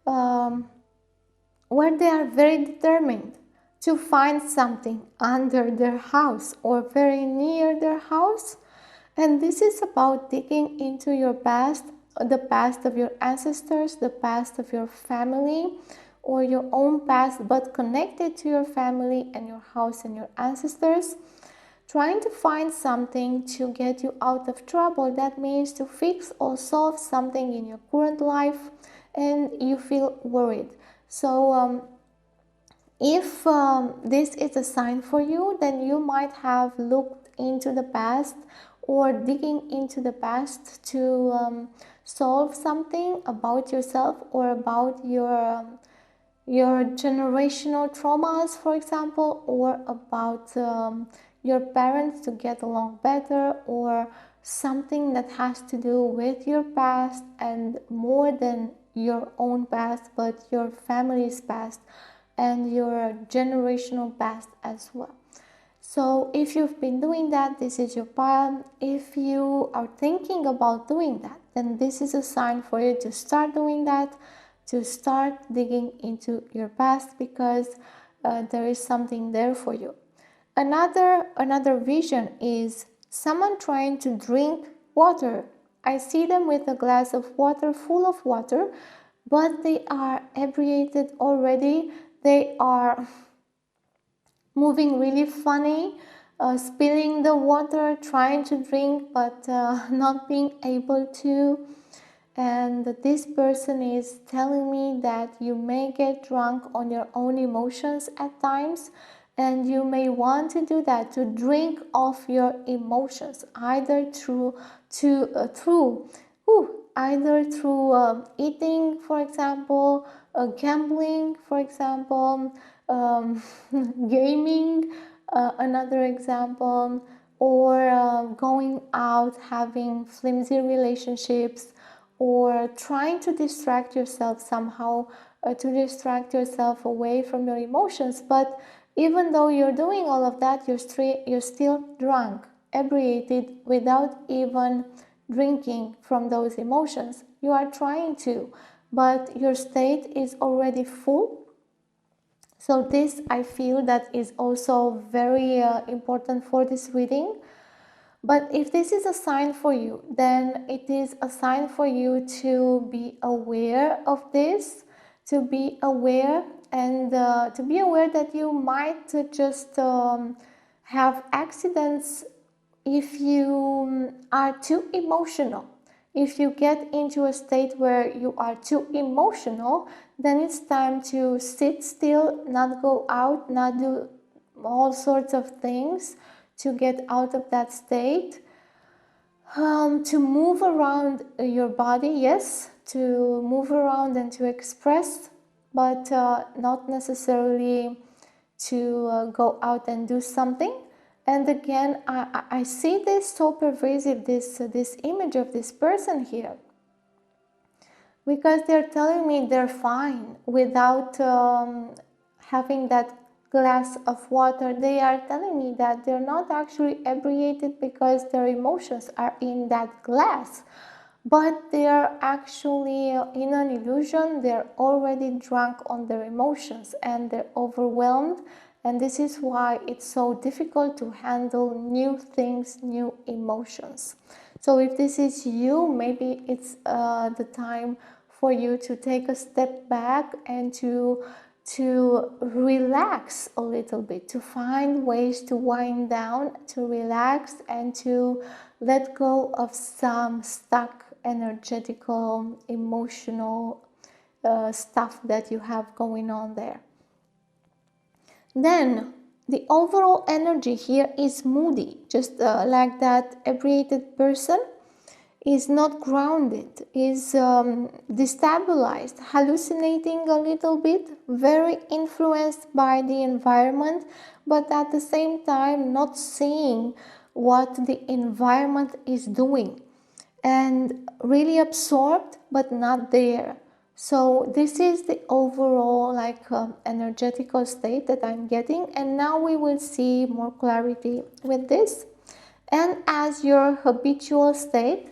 where they are very determined to find something under their house or very near their house. And this is about digging into your past, the past of your ancestors, the past of your family, or your own past, but connected to your family and your house and your ancestors. Trying to find something to get you out of trouble. That means to fix or solve something in your current life and you feel worried. So if this is a sign for you, then you might have looked into the past or digging into the past to solve something about yourself or about your generational traumas, for example, or about your parents to get along better, or something that has to do with your past and more than your own past, but your family's past and your generational past as well. So if you've been doing that, this is your pile. If you are thinking about doing that, then this is a sign for you to start doing that, to start digging into your past, because there is something there for you. Another vision is someone trying to drink water. I see them with a glass of water, full of water, but they are ebriated already. they are moving really funny, spilling the water, trying to drink, but not being able to. And this person is telling me that you may get drunk on your own emotions at times, and you may want to do that, to drink off your emotions, either eating, for example, gambling, for example, gaming, another example, or going out having flimsy relationships, or trying to distract yourself somehow, to distract yourself away from your emotions. But even though you're doing all of that, you're still drunk, inebriated, without even drinking from those emotions. You are trying to, but your state is already full. So this, I feel, that is also very important for this reading. But if this is a sign for you, then it is a sign for you to be aware of this, to be aware, and to be aware that you might just have accidents if you are too emotional. If you get into a state where you are too emotional, then it's time to sit still, not go out, not do all sorts of things to get out of that state. To move around your body, yes, to move around and to express, but not necessarily to go out and do something. And again, I see this so pervasive, this image of this person here, because they're telling me they're fine without having that glass of water. They are telling me that they're not actually inebriated because their emotions are in that glass, but they are actually in an illusion. They're already drunk on their emotions and they're overwhelmed. And this is why it's so difficult to handle new things, new emotions. So if this is you, maybe it's the time for you to take a step back and to relax a little bit, to find ways to wind down, to relax, and to let go of some stuck energetical, emotional stuff that you have going on there. Then the overall energy here is moody, just like that inebriated person is not grounded, is destabilized, hallucinating a little bit, very influenced by the environment, but at the same time not seeing what the environment is doing, and really absorbed but not there. So this is the overall energetical state that I'm getting, and now we will see more clarity with this. And as your habitual state,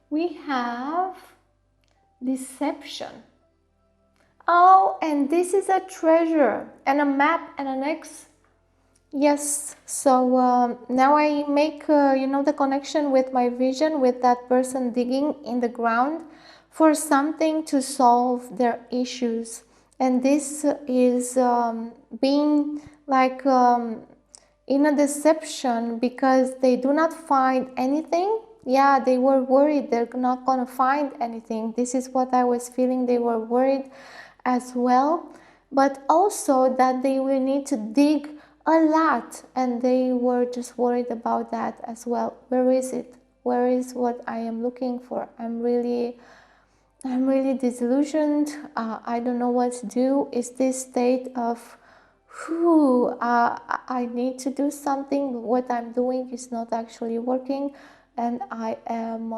we have deception. Oh, and this is a treasure and a map and an X. Yes, so now I make the connection with my vision, with that person digging in the ground for something to solve their issues. And this is being in a deception because they do not find anything. Yeah, they were worried they're not going to find anything. This is what I was feeling. They were worried as well, but also that they will need to dig a lot, and they were just worried about that as well. Where is it? Where is what I am looking for? I'm really disillusioned. I don't know what to do. Is this state of I need to do something. What I'm doing is not actually working, and I am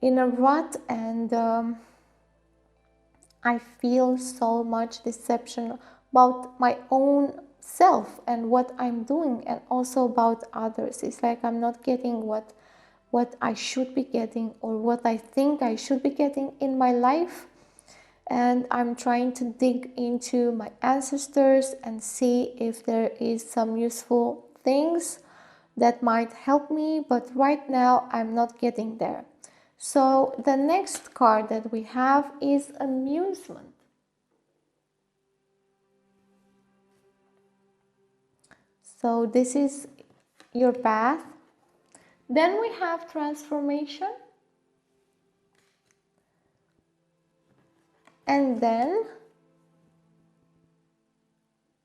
in a rut, and I feel so much deception about my own self and what I'm doing, and also about others. It's like I'm not getting what I should be getting, or what I think I should be getting in my life. And I'm trying to dig into my ancestors and see if there is some useful things that might help me, but right now I'm not getting there. So the next card that we have is amusement. So this is your path. Then we have transformation, and then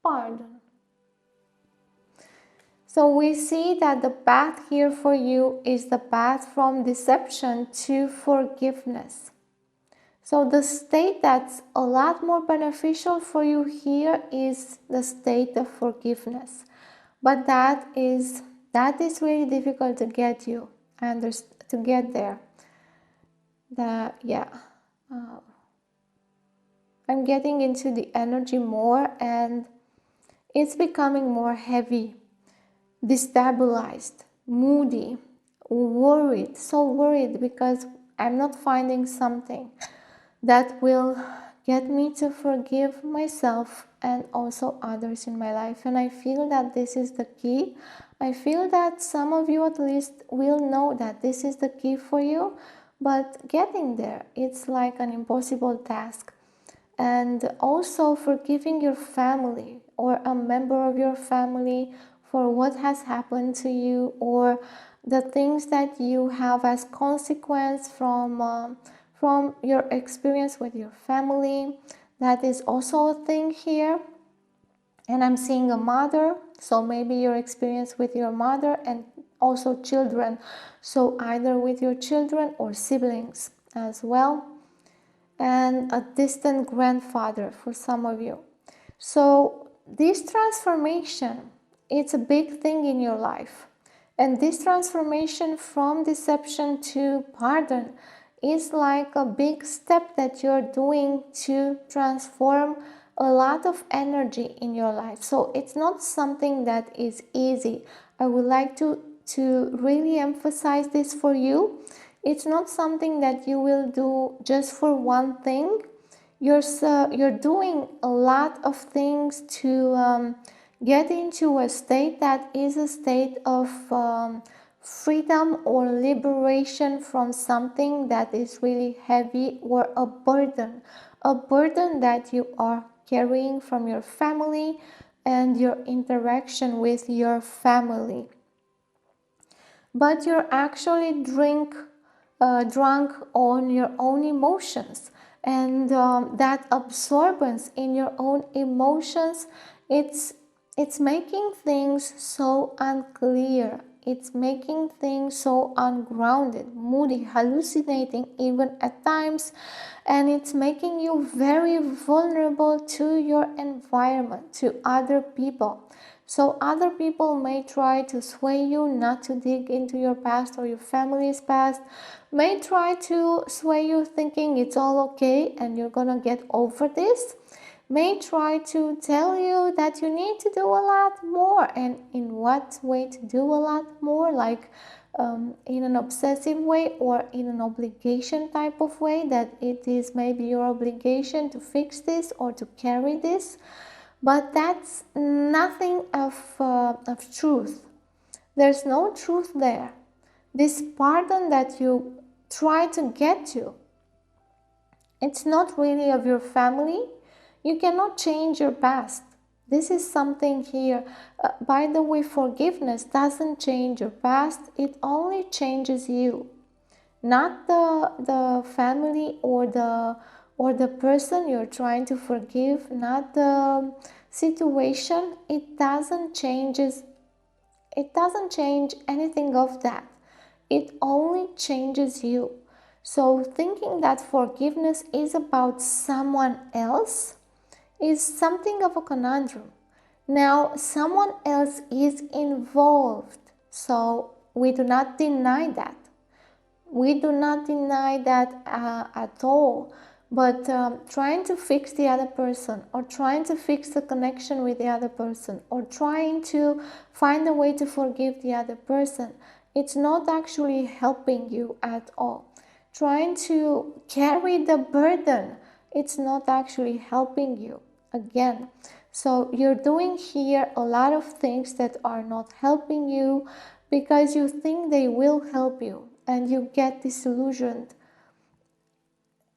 pardon. So we see that the path here for you is the path from deception to forgiveness. So the state that's a lot more beneficial for you here is the state of forgiveness. But that is really difficult to get you and to get there. I'm getting into the energy more, and it's becoming more heavy, destabilized, moody, worried, so worried because I'm not finding something that will get me to forgive myself and also others in my life. And I feel that this is the key. I feel that some of you at least will know that this is the key for you, but getting there, it's like an impossible task. And also forgiving your family or a member of your family for what has happened to you, or the things that you have as consequence from your experience with your family. That is also a thing here. And I'm seeing a mother, so maybe your experience with your mother, and also children, so either with your children or siblings as well, and a distant grandfather for some of you. So this transformation, it's a big thing in your life. And this transformation from deception to pardon is like a big step that you're doing to transform a lot of energy in your life. So it's not something that is easy. I would like to really emphasize this for you. It's not something that you will do just for one thing. You're doing a lot of things to get into a state that is a state of freedom or liberation from something that is really heavy, or a burden that you are carrying from your family and your interaction with your family. But you're actually drunk on your own emotions, and that absorbance in your own emotions, it's making things so unclear. It's making things so ungrounded, moody, hallucinating even at times, and it's making you very vulnerable to your environment, to other people. So other people may try to sway you not to dig into your past or your family's past, may try to sway you thinking it's all okay and you're gonna get over this, may try to tell you that you need to do a lot more. And in what way to do a lot more? Like in an obsessive way or in an obligation type of way, that it is maybe your obligation to fix this or to carry this. But that's nothing of truth. There's no truth there. This pardon that you try to get to, it's not really of your family. You cannot change your past. This is something here. By the way, forgiveness doesn't change your past. It only changes you. Not the family or the person you're trying to forgive, not the situation. It doesn't change anything of that. It only changes you. So thinking that forgiveness is about someone else is something of a conundrum. Now, someone else is involved, so we do not deny that. We do not deny that at all. But trying to fix the other person, or trying to fix the connection with the other person, or trying to find a way to forgive the other person, it's not actually helping you at all. Trying to carry the burden, it's not actually helping you. Again, so you're doing here a lot of things that are not helping you because you think they will help you, and you get disillusioned.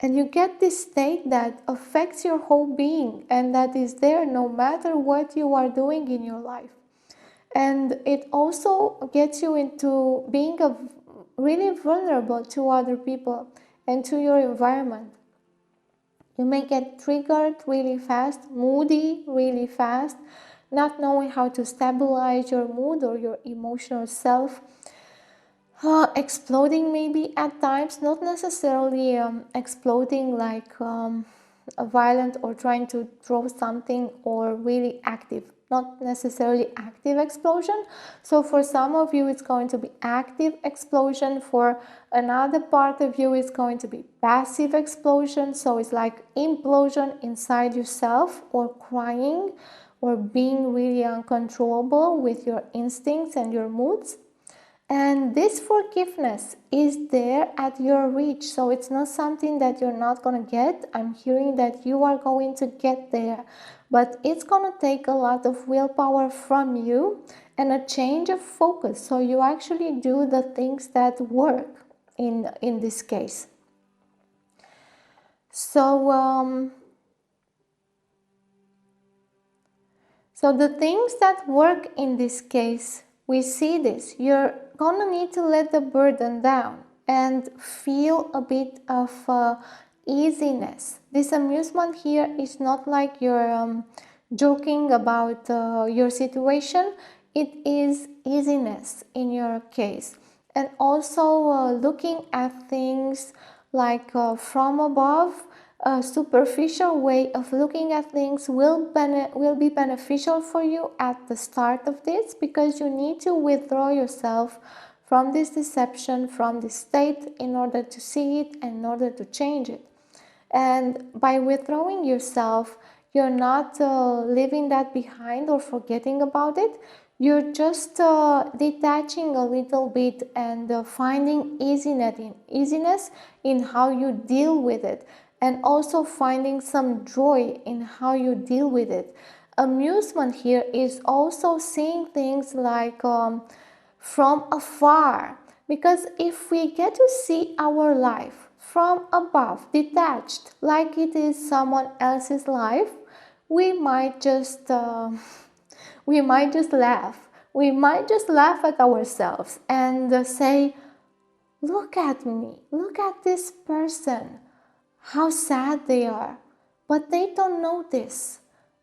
And you get this state that affects your whole being, and that is there no matter what you are doing in your life. And it also gets you into being really vulnerable to other people and to your environment. You may get triggered really fast, moody really fast, not knowing how to stabilize your mood or your emotional self. Exploding maybe at times, not necessarily exploding like violent or trying to throw something, or really active, not necessarily active explosion. So for some of you it's going to be active explosion, for another part of you it's going to be passive explosion. So it's like implosion inside yourself, or crying, or being really uncontrollable with your instincts and your moods. And this forgiveness is there at your reach. So it's not something that you're not going to get. I'm hearing that you are going to get there. But it's going to take a lot of willpower from you and a change of focus. So you actually do the things that work in this case. So the things that work in this case, we see this. You're gonna need to let the burden down and feel a bit of easiness. This amusement here is not like you're joking about your situation. It is easiness in your case. And also looking at things like from above. A superficial way of looking at things will be beneficial for you at the start of this, because you need to withdraw yourself from this deception, from this state, in order to see it and in order to change it. And by withdrawing yourself, you're not leaving that behind or forgetting about it. You're just detaching a little bit and finding easiness in how you deal with it, and also finding some joy in how you deal with it. Amusement here is also seeing things like from afar, because if we get to see our life from above, detached, like it is someone else's life, we might just laugh. We might just laugh at ourselves and say, look at me, look at this person, how sad they are. But they don't know this.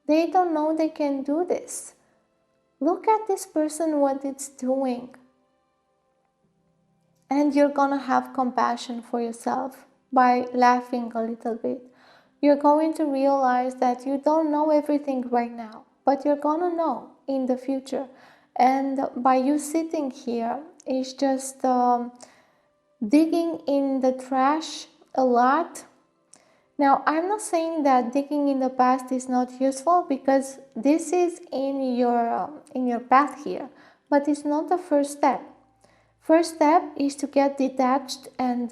They don't know they can do this. Look at this person, what it's doing. And you're gonna have compassion for yourself by laughing a little bit. You're going to realize that you don't know everything right now, but you're gonna know in the future. And by you sitting here, it's just digging in the trash a lot. Now, I'm not saying that digging in the past is not useful, because this is in your path here, but it's not the first step. First step is to get detached and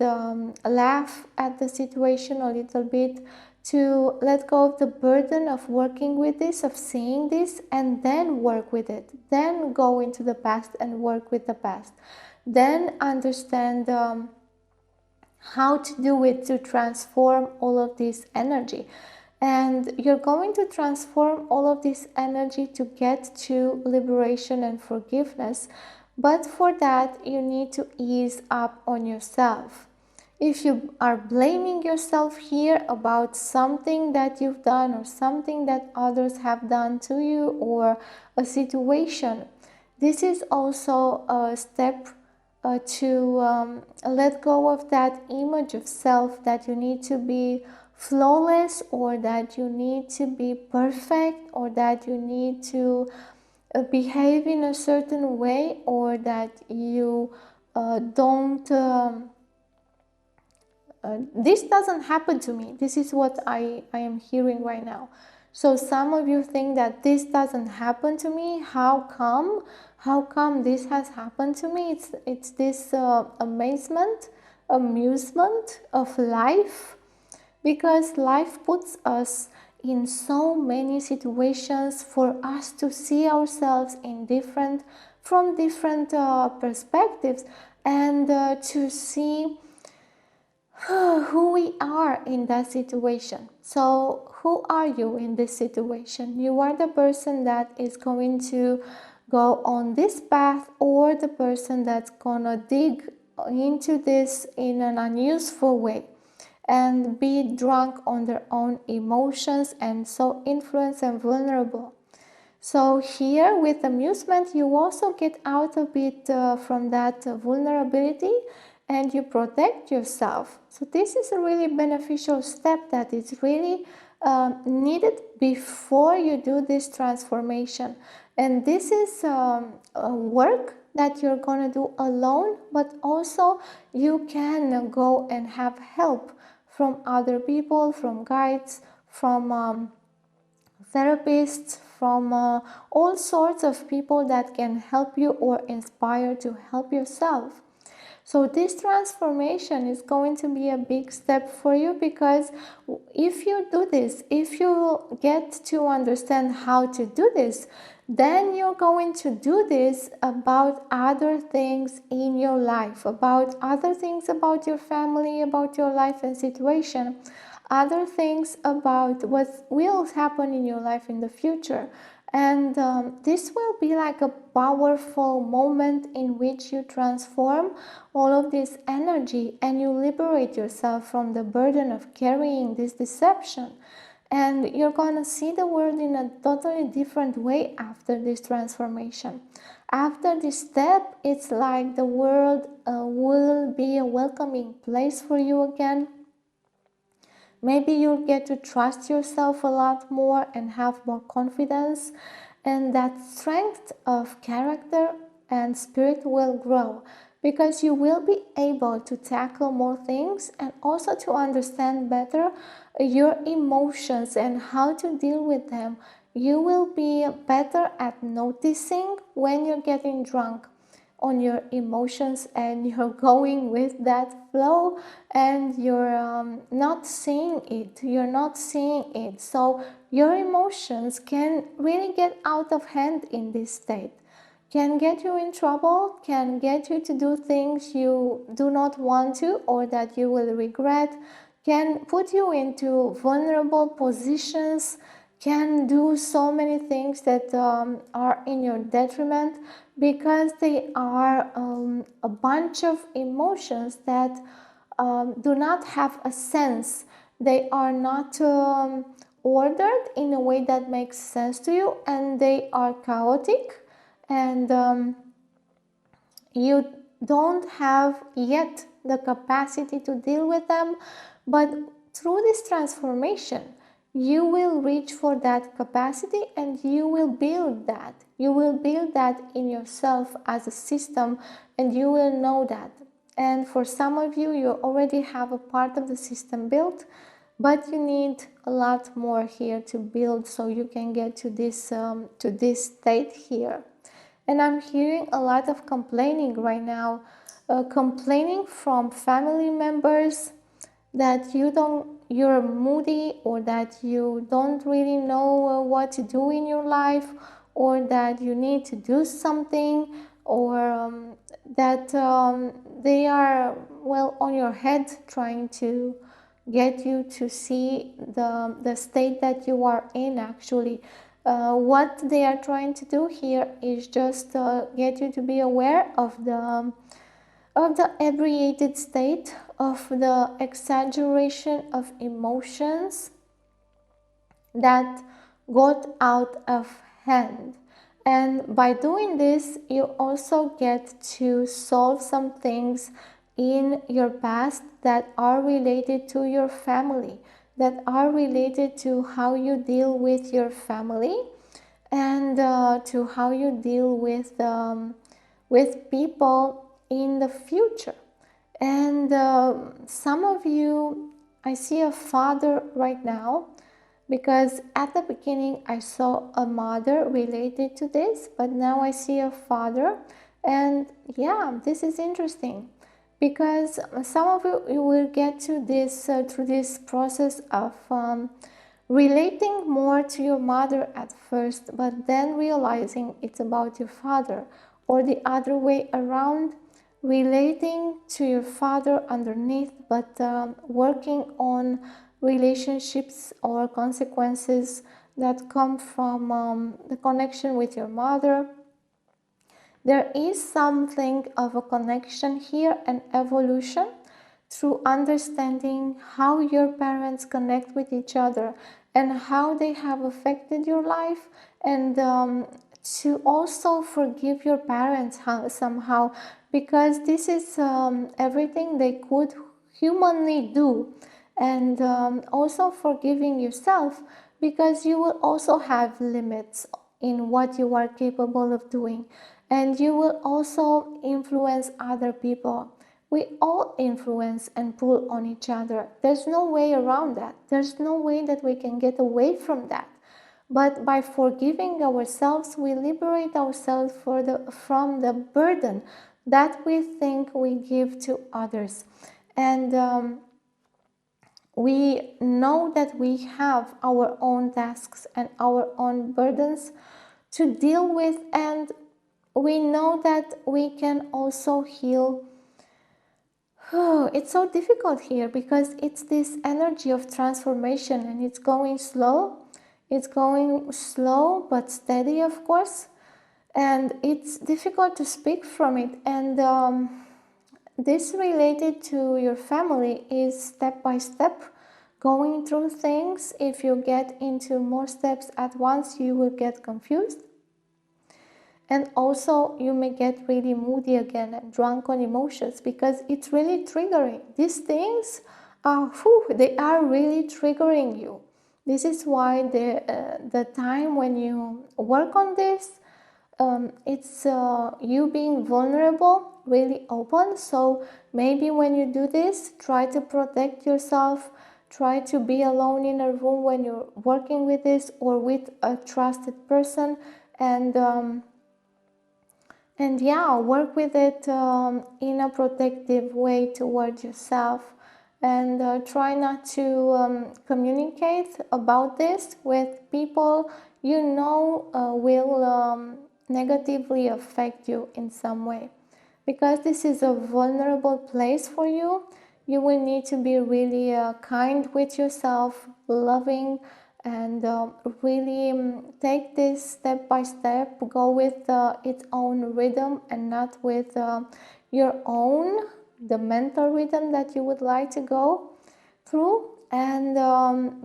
laugh at the situation a little bit, to let go of the burden of working with this, of seeing this, and then work with it. Then go into the past and work with the past. Then understand how to do it, to transform all of this energy. And you're going to transform all of this energy to get to liberation and forgiveness. But for that, you need to ease up on yourself. If you are blaming yourself here about something that you've done, or something that others have done to you, or a situation, this is also a step to let go of that image of self, that you need to be flawless, or that you need to be perfect, or that you need to behave in a certain way, or that you don't this doesn't happen to me. This is what I am hearing right now. So some of you think that this doesn't happen to me. How come? How come this has happened to me? It's this amusement of life, because life puts us in so many situations for us to see ourselves from different perspectives, and to see who we are in that situation. So who are you in this situation? You are the person that is going to go on this path, or the person that's gonna dig into this in an unuseful way and be drunk on their own emotions and so influenced and vulnerable. So here with amusement, you also get out a bit from that vulnerability, and you protect yourself. So this is a really beneficial step that is really needed before you do this transformation. And this is a work that you're going to do alone, but also you can go and have help from other people, from guides, from therapists, from all sorts of people that can help you or inspire to help yourself. So this transformation is going to be a big step for you, because if you do this, if you get to understand how to do this, then you're going to do this about other things in your life, about other things about your family, about your life and situation, other things about what will happen in your life in the future. And this will be like a powerful moment in which you transform all of this energy and you liberate yourself from the burden of carrying this deception. And you're going to see the world in a totally different way after this transformation. After this step, it's like the world will be a welcoming place for you again. Maybe you'll get to trust yourself a lot more and have more confidence, and that strength of character and spirit will grow, because you will be able to tackle more things and also to understand better your emotions and how to deal with them. You will be better at noticing when you're getting drunk on your emotions and you're going with that flow, and you're not seeing it. So your emotions can really get out of hand in this state, can get you in trouble, can get you to do things you do not want to or that you will regret, can put you into vulnerable positions, can do so many things that are in your detriment, because they are a bunch of emotions that do not have a sense. They are not ordered in a way that makes sense to you, and they are chaotic, and you don't have yet the capacity to deal with them. But through this transformation, you will reach for that capacity, and you will build that. You will build that in yourself as a system, and you will know that. And for some of you, you already have a part of the system built, but you need a lot more here to build so you can get to this state here. And I'm hearing a lot of complaining right now, complaining from family members that you're moody, or that you don't really know what to do in your life, or that you need to do something, or that they are on your head, trying to get you to see the state that you are in. Actually, what they are trying to do here is just get you to be aware of the abbreviated state, of the exaggeration of emotions that got out of hand. And by doing this, you also get to solve some things in your past that are related to your family, that are related to how you deal with your family, and to how you deal with people in the future. And some of you, I see a father right now, because at the beginning I saw a mother related to this, but now I see a father. And yeah, this is interesting, because some of you will get to this through this process of relating more to your mother at first, but then realizing it's about your father, or the other way around, relating to your father underneath, but working on relationships or consequences that come from the connection with your mother. There is something of a connection here and evolution through understanding how your parents connect with each other and how they have affected your life, and to also forgive your parents somehow, because this is everything they could humanly do, and also forgiving yourself, because you will also have limits in what you are capable of doing, and you will also influence other people. We all influence and pull on each other. There's no way around that. There's no way that we can get away from that. But by forgiving ourselves, we liberate ourselves from the burden that we think we give to others. And we know that we have our own tasks and our own burdens to deal with, and we know that we can also heal. It's so difficult here because it's this energy of transformation, and it's going slow. It's going slow but steady, of course, and it's difficult to speak from it. And this related to your family is step by step going through things. If you get into more steps at once, you will get confused. And also you may get really moody again and drunk on emotions, because it's really triggering. These things are, they are really triggering you. This is why the time when you work on this, it's you being vulnerable, really open. So maybe when you do this, try to protect yourself. Try to be alone in a room when you're working with this, or with a trusted person, and yeah, work with it in a protective way towards yourself, and try not to communicate about this with people you know will negatively affect you in some way, because this is a vulnerable place for you. You will need to be really kind with yourself, loving, and really take this step by step. Go with its own rhythm, and not with your own, the mental rhythm that you would like to go through. And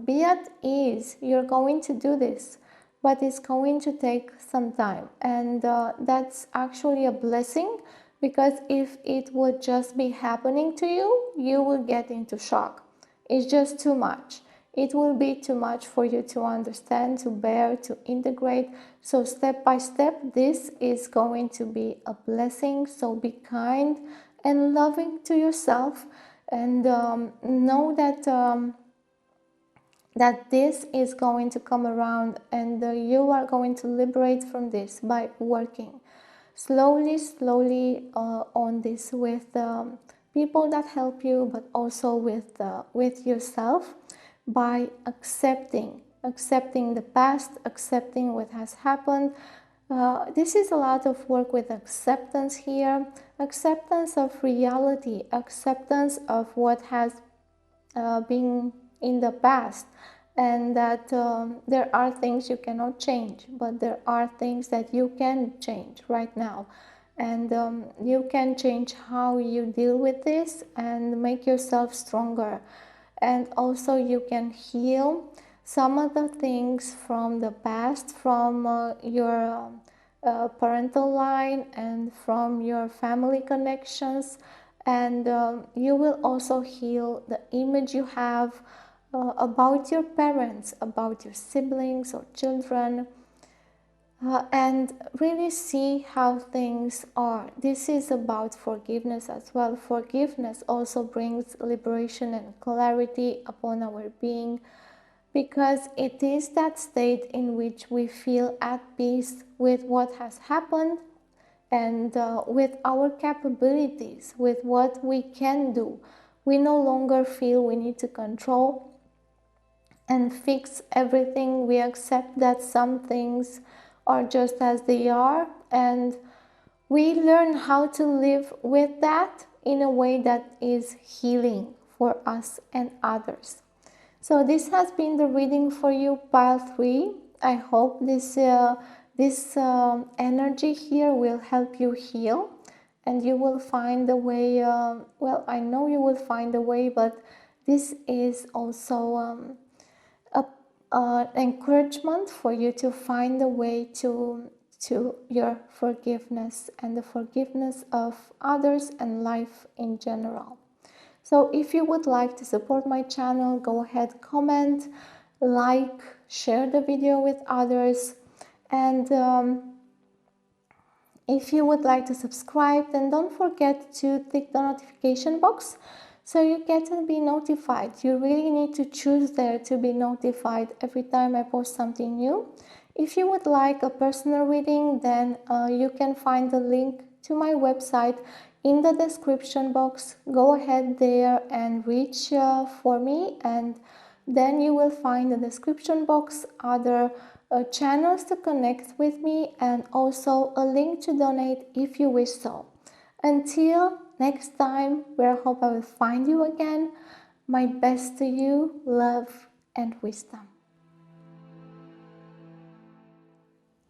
be at ease. You're going to do this, but it's going to take some time, and that's actually a blessing, because if it would just be happening to you, you will get into shock. It's just too much. It will be too much for you to understand, to bear, to integrate. So step by step, this is going to be a blessing. So be kind and loving to yourself, and know that this is going to come around, and you are going to liberate from this by working slowly on this with people that help you, but also with yourself, by accepting the past, accepting what has happened. This is a lot of work with acceptance here, acceptance of reality, acceptance of what has been in the past, and that there are things you cannot change, but there are things that you can change right now, and you can change how you deal with this and make yourself stronger. And also you can heal some of the things from the past, from your parental line and from your family connections, and you will also heal the image you have about your parents, about your siblings or children, and really see how things are. This is about forgiveness as well. Forgiveness also brings liberation and clarity upon our being, because it is that state in which we feel at peace with what has happened, and with our capabilities, with what we can do. We no longer feel we need to control and fix everything. We accept that some things are just as they are, and we learn how to live with that in a way that is healing for us and others. So this has been the reading for you, pile 3. I hope this This energy here will help you heal, and you will find a way. Well, I know you will find a way, but this is also encouragement for you to find a way to your forgiveness and the forgiveness of others and life in general. So if you would like to support my channel, go ahead, comment, like, share the video with others, and if you would like to subscribe, then don't forget to tick the notification box so you get to be notified. You really need to choose there to be notified every time I post something new. If you would like a personal reading, then you can find the link to my website in the description box. Go ahead there and reach for me, and then you will find in the description box other channels to connect with me, and also a link to donate if you wish so. Until next time, where I hope I will find you again, my best to you, love and wisdom.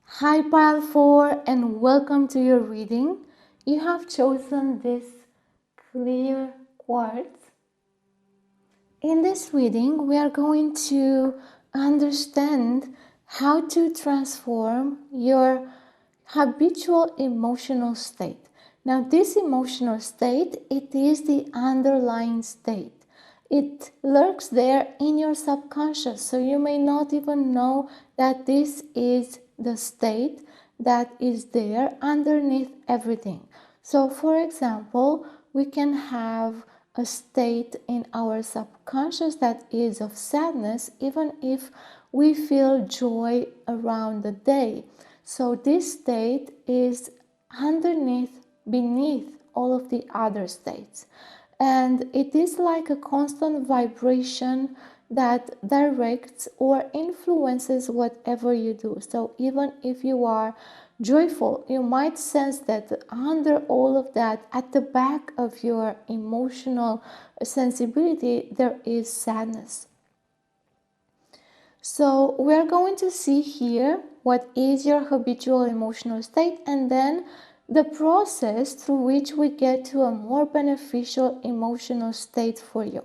Hi Pile 4, and welcome to your reading. You have chosen this clear quartz. In this reading, we are going to understand how to transform your habitual emotional state. Now, this emotional state, it is the underlying state. It lurks there in your subconscious, so you may not even know that this is the state that is there underneath everything. So, for example, we can have a state in our subconscious that is of sadness, even if we feel joy around the day. So this state is beneath all of the other states. And it is like a constant vibration that directs or influences whatever you do. So even if you are joyful, you might sense that under all of that, at the back of your emotional sensibility, there is sadness. So we're going to see here what is your habitual emotional state, and then the process through which we get to a more beneficial emotional state for you.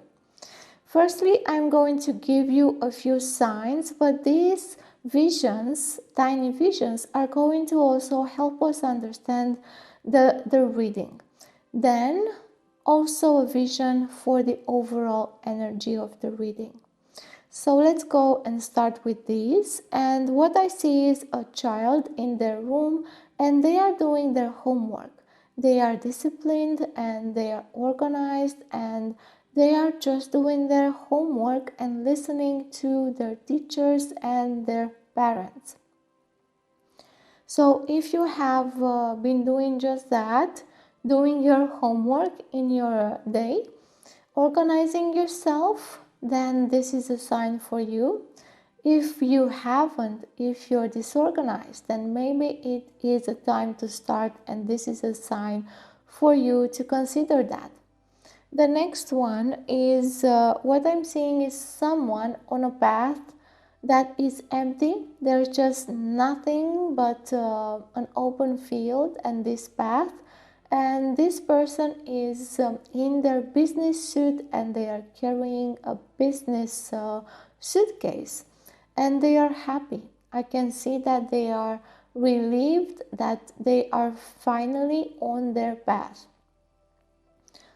Firstly, I'm going to give you a few signs, but these visions, tiny visions, are going to also help us understand the reading. Then also a vision for the overall energy of the reading. So let's go and start with these. And what I see is a child in their room, and they are doing their homework. They are disciplined and they are organized, and they are just doing their homework and listening to their teachers and their parents. So if you have been doing just that, doing your homework in your day, organizing yourself, then this is a sign for you. If you haven't, if you're disorganized, then maybe it is a time to start, and this is a sign for you to consider that. The next one is what I'm seeing is someone on a path that is empty. There's just nothing but an open field and this path. And this person is in their business suit, and they are carrying a business suitcase, and they are happy. I can see that they are relieved that they are finally on their path.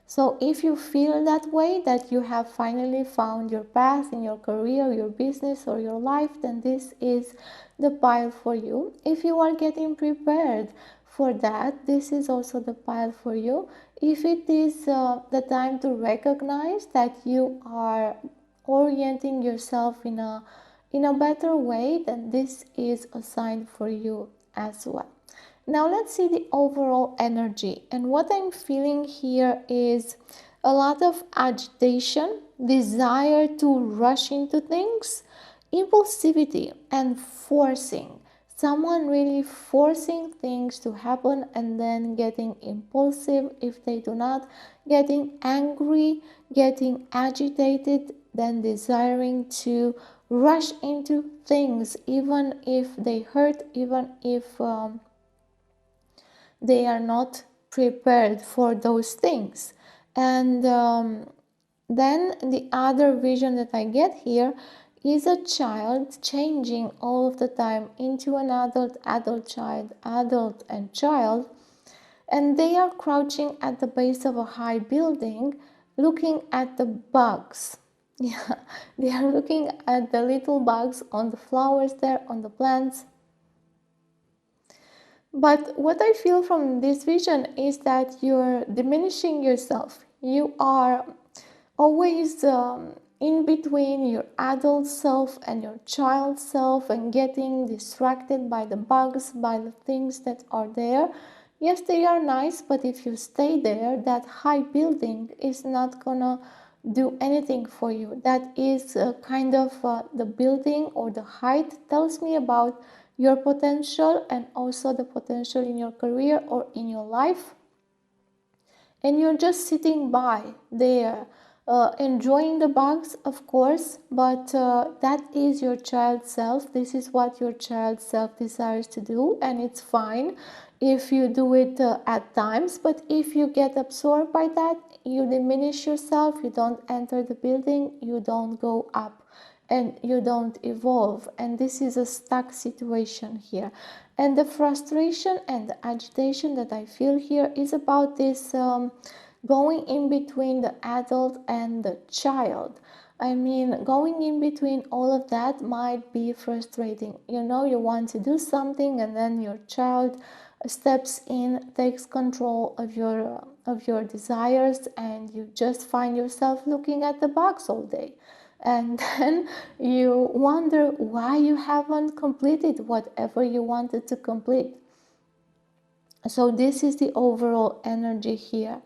So if you feel that way, that you have finally found your path in your career, your business, or your life, then this is the pile for you. If you are getting prepared for that, this is also the pile for you. If it is the time to recognize that you are orienting yourself in a better way, then this is a sign for you as well. Now let's see the overall energy, and what I'm feeling here is a lot of agitation, desire to rush into things, impulsivity, and forcing. Someone really forcing things to happen and then getting impulsive if they do not, getting angry, getting agitated, then desiring to rush into things, even if they hurt, even if they are not prepared for those things. And then the other vision that I get here is a child changing all of the time into an adult child, adult and child, and they are crouching at the base of a high building looking at the bugs. Yeah, they are looking at the little bugs on the flowers there, on the plants. But what I feel from this vision is that you're diminishing yourself. You are always in between your adult self and your child self and getting distracted by the bugs, by the things that are there. Yes, they are nice, but if you stay there, that high building is not gonna do anything for you. That is kind of the building or the height tells me about your potential and also the potential in your career or in your life. And you're just sitting by there, enjoying the bugs, of course, but that is your child self. This is what your child self desires to do, and it's fine if you do it at times. But if you get absorbed by that, you diminish yourself, you don't enter the building, you don't go up, and you don't evolve. And this is a stuck situation here. And the frustration and the agitation that I feel here is about this going in between the adult and the child. I mean, going in between all of that might be frustrating. You know, you want to do something and then your child steps in, takes control of your desires, and you just find yourself looking at the box all day. And then you wonder why you haven't completed whatever you wanted to complete. So this is the overall energy here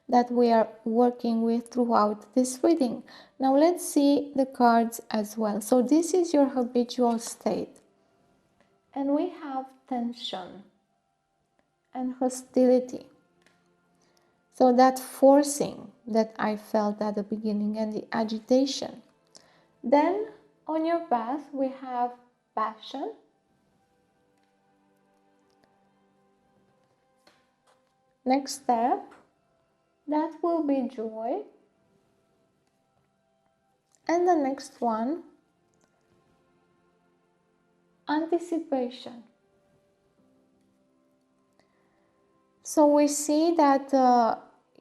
that we are working with throughout this reading. Now let's see the cards as well. So this is your habitual state. And we have tension and hostility. So that forcing that I felt at the beginning and the agitation. Then on your path we have passion, next step that will be joy, and the next one anticipation. So we see that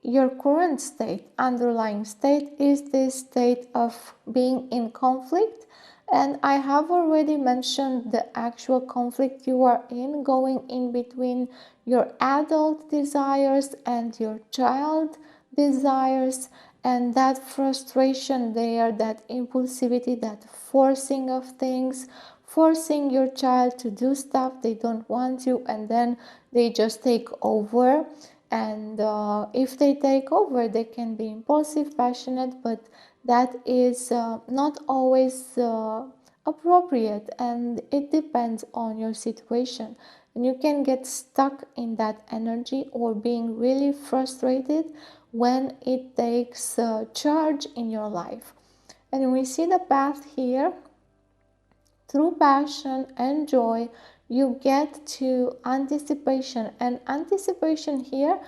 your current state, underlying state, is this state of being in conflict. And I have already mentioned the actual conflict you are in, going in between your adult desires and your child desires, and that frustration there, that impulsivity, that forcing of things, forcing your child to do stuff they don't want to, and then they just take over. And if they take over, they can be impulsive, passionate, but that is not always appropriate, and it depends on your situation. And you can get stuck in that energy or being really frustrated when it takes charge in your life. And we see the path here. Through passion and joy, you get to anticipation. And anticipation here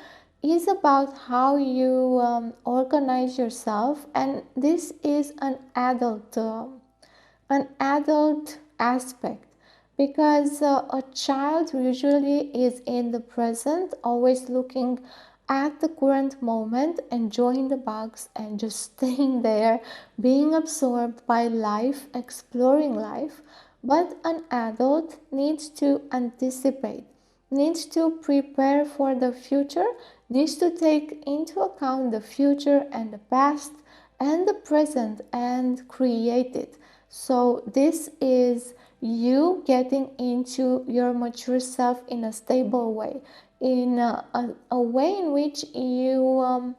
is about how you organize yourself. And this is an adult aspect, because a child usually is in the present, always looking at the current moment, enjoying the bugs and just staying there, being absorbed by life, exploring life. But an adult needs to anticipate, needs to prepare for the future, needs to take into account the future and the past and the present and create it. So this is you getting into your mature self in a stable way, in a way in which you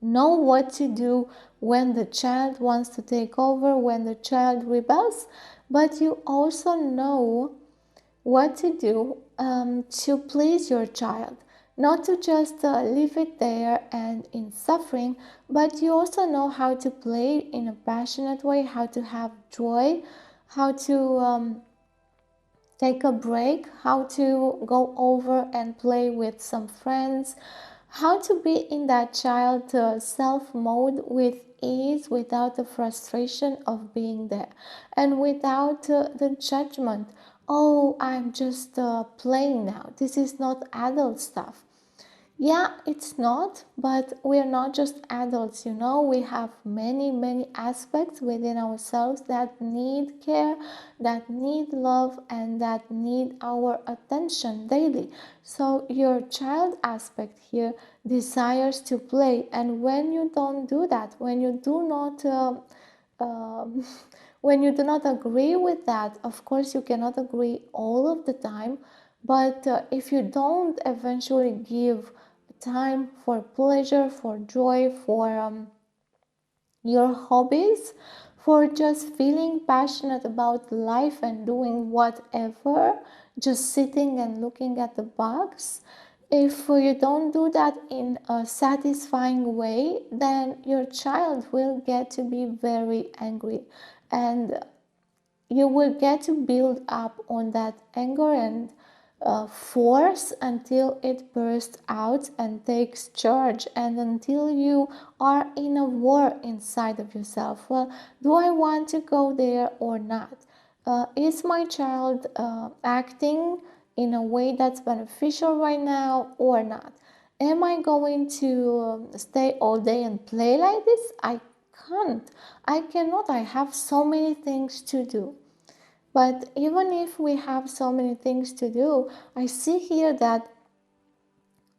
know what to do when the child wants to take over, when the child rebels, but you also know what to do to please your child. not to just leave it there and in suffering, but you also know how to play in a passionate way, how to have joy, how to take a break, how to go over and play with some friends, how to be in that child self mode with ease, without the frustration of being there and without the judgment. Oh, I'm just playing now. This is not adult stuff. Yeah, it's not, but we're not just adults, we have many aspects within ourselves that need care, that need love, and that need our attention daily. So your child aspect here desires to play, and when you don't do that, when you do not um, when you do not agree with that, of course you cannot agree all of the time, but if you don't eventually give time for pleasure, for joy, for your hobbies, for just feeling passionate about life and doing whatever, just sitting and looking at the box, if you don't do that in a satisfying way, then your child will get to be very angry, and you will get to build up on that anger and force until it bursts out and takes charge, and until you are in a war inside of yourself. Well, do I want to go there or not? Is my child acting in a way that's beneficial right now or not? Am I going to stay all day and play like this? I can't. I cannot. I have so many things to do. But even if we have so many things to do, I see here that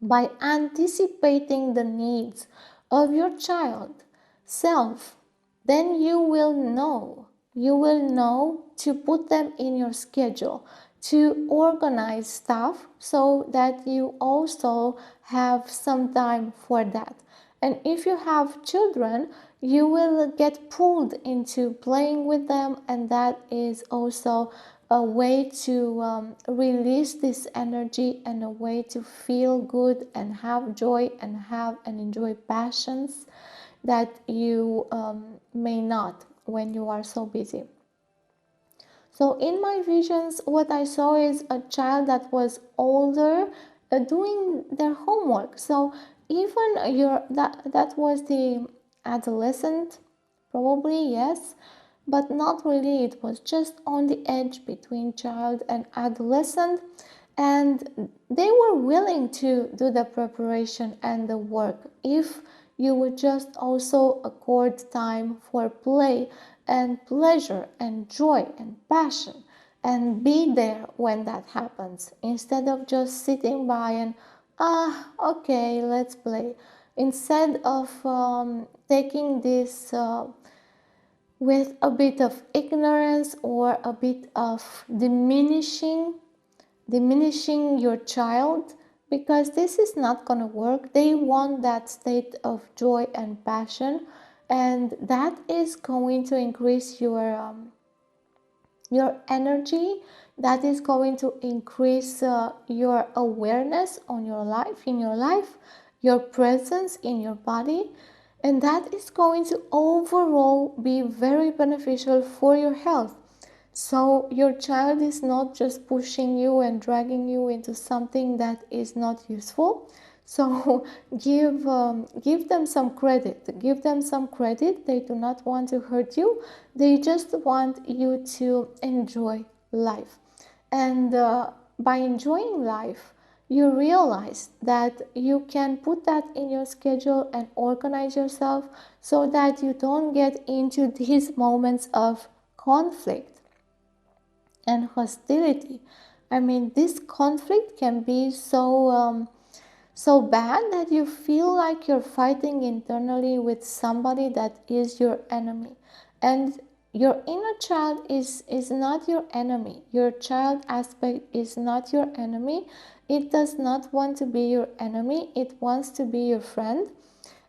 by anticipating the needs of your child self, then you will know to put them in your schedule, to organize stuff so that you also have some time for that. And if you have children, you will get pulled into playing with them, and that is also a way to release this energy, and a way to feel good and have joy and have and enjoy passions that you may not when you are so busy. So in my visions, what I saw is a child that was older doing their homework. So even that was the adolescent, probably, yes, but not really. It was just on the edge between child and adolescent, and they were willing to do the preparation and the work if you would just also accord time for play and pleasure and joy and passion, and be there when that happens, instead of just sitting by and okay, let's play, instead of taking this with a bit of ignorance or a bit of diminishing your child, because this is not going to work. They want that state of joy and passion, and that is going to increase your energy, that is going to increase your awareness on your life, in your life, your presence in your body, and that is going to overall be very beneficial for your health. So your child is not just pushing you and dragging you into something that is not useful. So give them some credit. Give them some credit. They do not want to hurt you. They just want you to enjoy life. And by enjoying life, you realize that you can put that in your schedule and organize yourself so that you don't get into these moments of conflict and hostility. I mean, this conflict can be so bad that you feel like you're fighting internally with somebody that is your enemy. And your inner child is not your enemy. Your child aspect is not your enemy. It does not want to be your enemy. It wants to be your friend.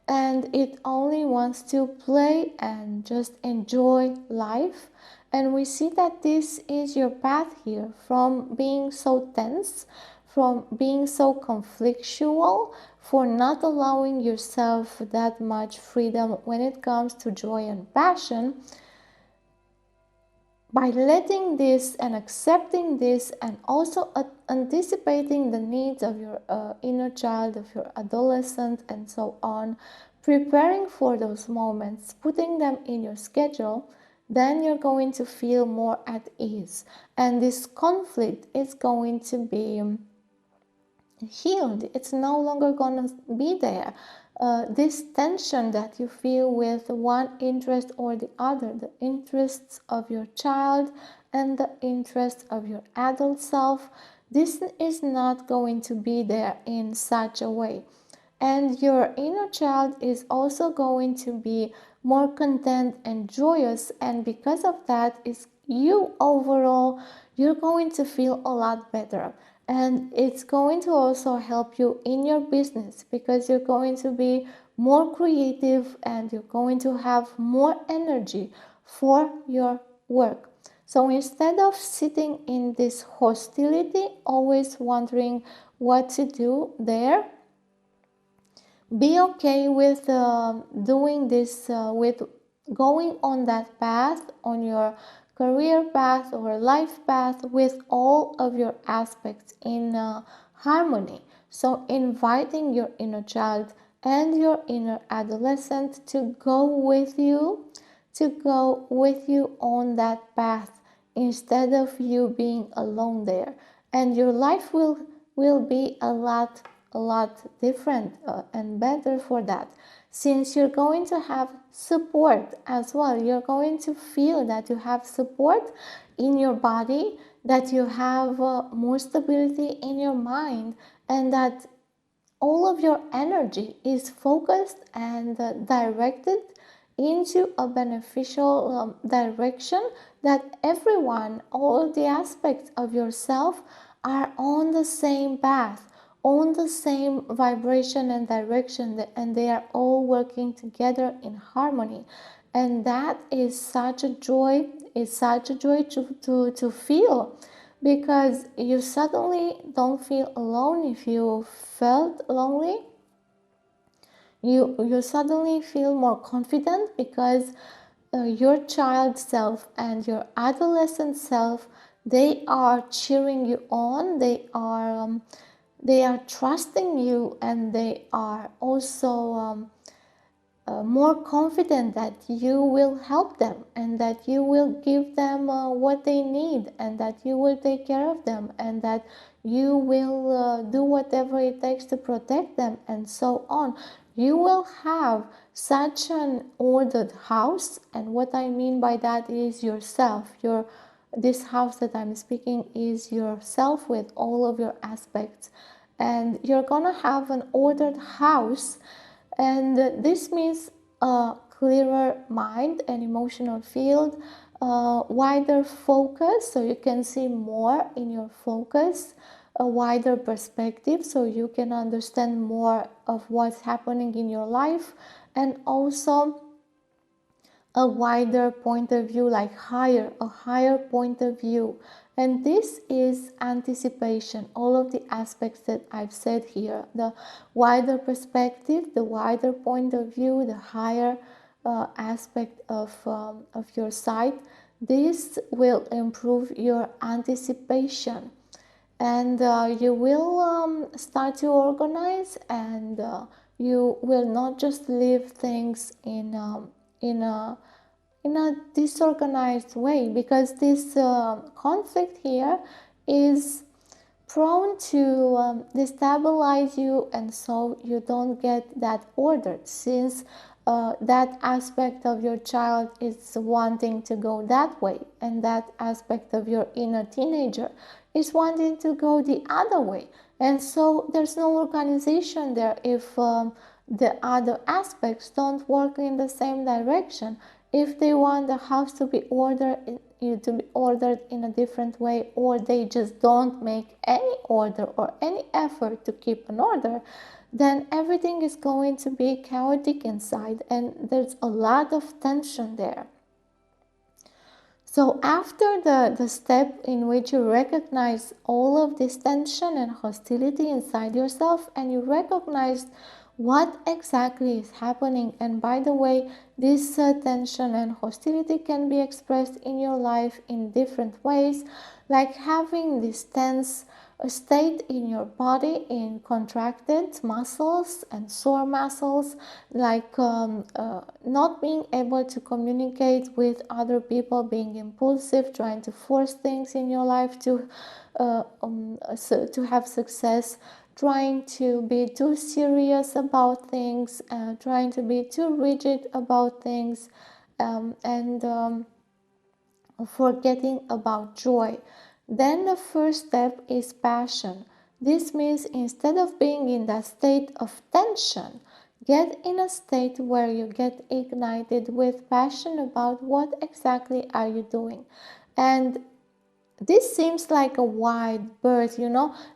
And it only wants to play and just enjoy life. And we see that this is your path here, from being so tense, from being so conflictual, for not allowing yourself that much freedom when it comes to joy and passion. By letting this and accepting this, and also anticipating the needs of your inner child, of your adolescent, and so on, preparing for those moments, putting them in your schedule, then you're going to feel more at ease. And this conflict is going to be healed. It's no longer going to be there. This tension that you feel with one interest or the other, the interests of your child and the interests of your adult self, this is not going to be there in such a way. And your inner child is also going to be more content and joyous, and because of that, is you overall, you're going to feel a lot better. And it's going to also help you in your business, because you're going to be more creative and you're going to have more energy for your work. So instead of sitting in this hostility, always wondering what to do there, be okay with doing this, with going on that path, on your career path or life path, with all of your aspects in harmony. So inviting your inner child and your inner adolescent to go with you, on that path, instead of you being alone there. And your life will be a lot different and better for that, since you're going to have support as well. You're going to feel that you have support in your body, that you have more stability in your mind, and that all of your energy is focused and directed into a beneficial direction, that everyone, all the aspects of yourself are on the same path, on the same vibration and direction, and they are all working together in harmony. And that is such a joy, to feel, because you suddenly don't feel alone. If you felt lonely, you suddenly feel more confident, because your child self and your adolescent self, they are cheering you on, they are trusting you, and they are also more confident that you will help them, and that you will give them what they need, and that you will take care of them, and that you will do whatever it takes to protect them, and so on. You will have such an ordered house, and what I mean by that is yourself. This house that I'm speaking is yourself, with all of your aspects, and you're gonna have an ordered house. And this means a clearer mind and emotional field, wider focus, so you can see more in your focus, a wider perspective, so you can understand more of what's happening in your life, and also a wider point of view, like a higher point of view. And this is anticipation, all of the aspects that I've said here, the wider perspective, the wider point of view, the higher aspect of your sight. This will improve your anticipation, and you will start to organize, and you will not just leave things in a disorganized way, because this conflict here is prone to destabilize you, and so you don't get that ordered, since that aspect of your child is wanting to go that way, and that aspect of your inner teenager is wanting to go the other way. And so there's no organization there if the other aspects don't work in the same direction. If they want the house to be ordered in a different way, or they just don't make any order or any effort to keep an order, then everything is going to be chaotic inside, and there's a lot of tension there. So after the step in which you recognize all of this tension and hostility inside yourself, and you recognize what exactly is happening, and by the way, this tension and hostility can be expressed in your life in different ways, like having this tense state in your body, in contracted muscles and sore muscles, like not being able to communicate with other people, being impulsive, trying to force things in your life to have success, trying to be too serious about things, trying to be too rigid about things, and forgetting about joy. Then the first step is passion. This means instead of being in that state of tension, get in a state where you get ignited with passion about what exactly are you doing. And this seems like a wide berth,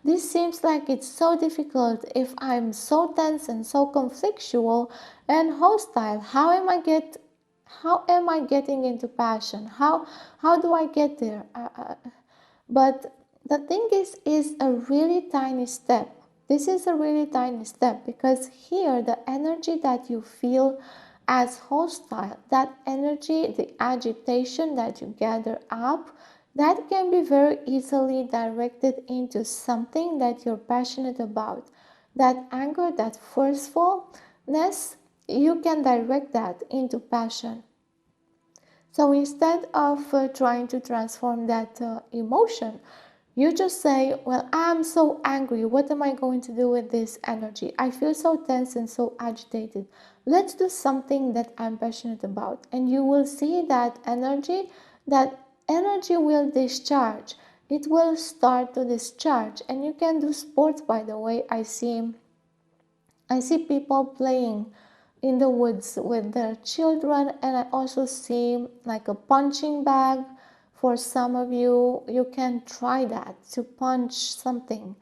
this seems like it's so difficult. If I'm so tense and so conflictual and hostile, how am I getting into passion? How do I get there? But the thing is a really tiny step. This is a really tiny step, because here the energy that you feel as hostile, that energy, the agitation that you gather up, that can be very easily directed into something that you're passionate about. That anger, that forcefulness, you can direct that into passion. So instead of trying to transform that emotion, you just say, well, I'm so angry. What am I going to do with this energy? I feel so tense and so agitated. Let's do something that I'm passionate about. And you will see that energy will discharge. It will start to discharge. And you can do sports, by the way. I see people playing in the woods with their children, and I also see like a punching bag. For some of you, you can try that, to punch something,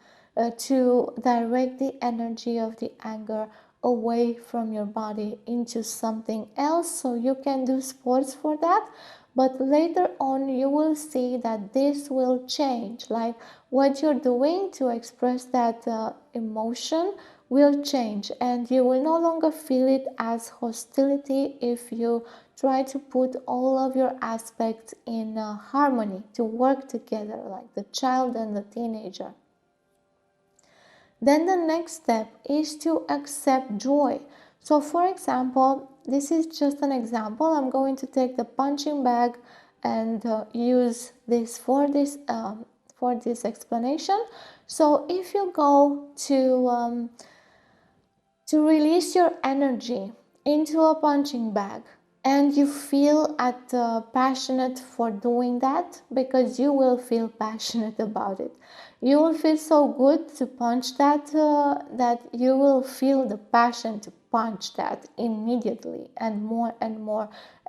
to direct the energy of the anger away from your body into something else. So you can do sports for that, but later on you will see that this will change. Like what you're doing to express that emotion will change, and you will no longer feel it as hostility if you try to put all of your aspects in harmony, to work together like the child and the teenager. Then the next step is to accept joy. So for example, this is just an example. I'm going to take the punching bag and use this for this explanation. So if you go to release your energy into a punching bag, and you feel passionate for doing that, because you will feel passionate about it. You will feel so good to punch that you will feel the passion to punch that immediately, and more,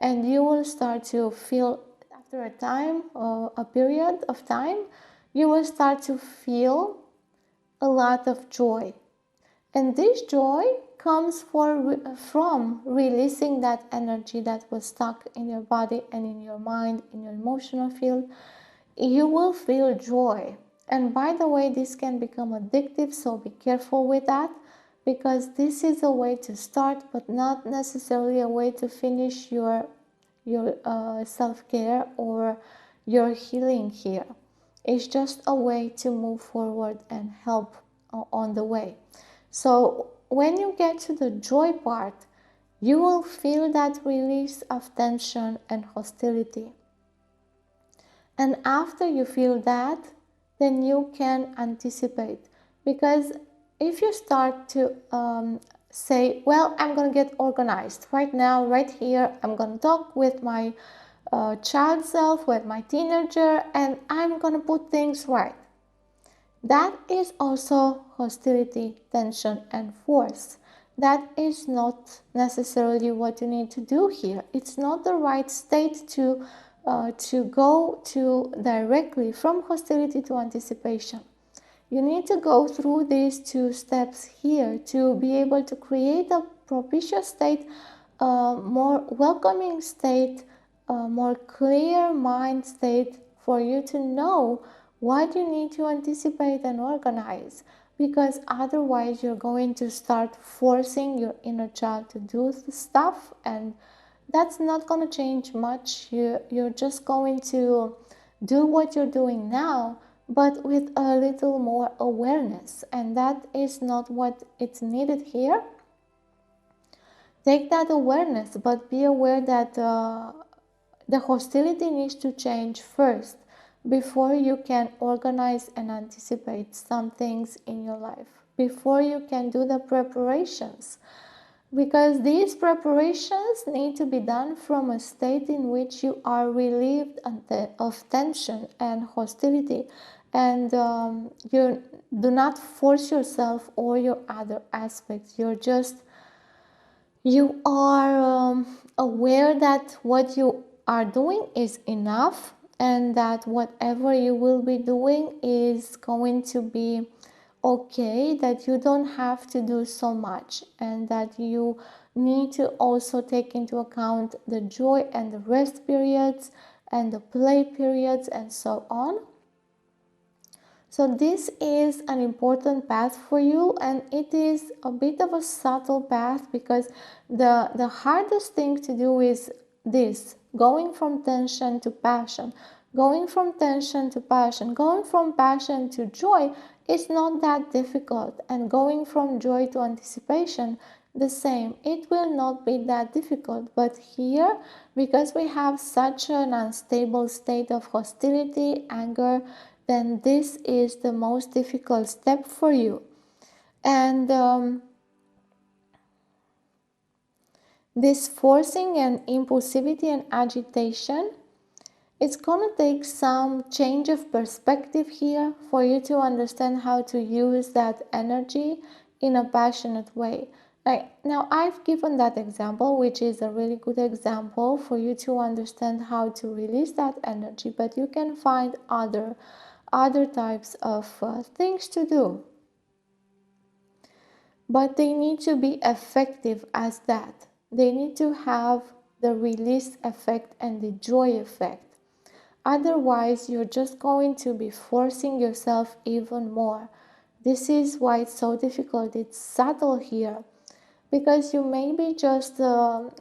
and you will start to feel, after a time, a period of time, you will start to feel a lot of joy. And this joy comes from releasing that energy that was stuck in your body and in your mind, in your emotional field. You will feel joy. And by the way, this can become addictive, so be careful with that, because this is a way to start, but not necessarily a way to finish your self-care or your healing here. It's just a way to move forward and help on the way. So when you get to the joy part, you will feel that release of tension and hostility. And after you feel that, then you can anticipate. Because if you start to say, well, I'm going to get organized right now, right here, I'm going to talk with my child self, with my teenager, and I'm going to put things right. That is also hostility, tension, and force. That is not necessarily what you need to do here. It's not the right state to go to directly from hostility to anticipation. You need to go through these two steps here to be able to create a propitious state, more welcoming state, a more clear mind state for you to know what you need to anticipate and organize, because otherwise you're going to start forcing your inner child to do the stuff, and that's not going to change much. You're just going to do what you're doing now, but with a little more awareness, and that is not what it's needed here. Take that awareness, but be aware that the hostility needs to change first before you can organize and anticipate some things in your life, before you can do the preparations. Because these preparations need to be done from a state in which you are relieved of tension and hostility, and you do not force yourself or your other aspects. You are aware that what you are doing is enough, and that whatever you will be doing is going to be okay, that you don't have to do so much, and that you need to also take into account the joy and the rest periods and the play periods and so on. So this is an important path for you, and it is a bit of a subtle path, because the hardest thing to do is this: going from tension to passion. Going from tension to passion, going from passion to joy is not that difficult, and going from joy to anticipation, the same. It will not be that difficult, but here, because we have such an unstable state of hostility, anger, then this is the most difficult step for you. And this forcing and impulsivity and agitation, it's going to take some change of perspective here for you to understand how to use that energy in a passionate way. Right now, I've given that example, which is a really good example for you to understand how to release that energy, but you can find other types of things to do, but they need to be effective as that. They need to have the release effect and the joy effect. Otherwise, you're just going to be forcing yourself even more. This is why it's so difficult. It's subtle here, because you maybe just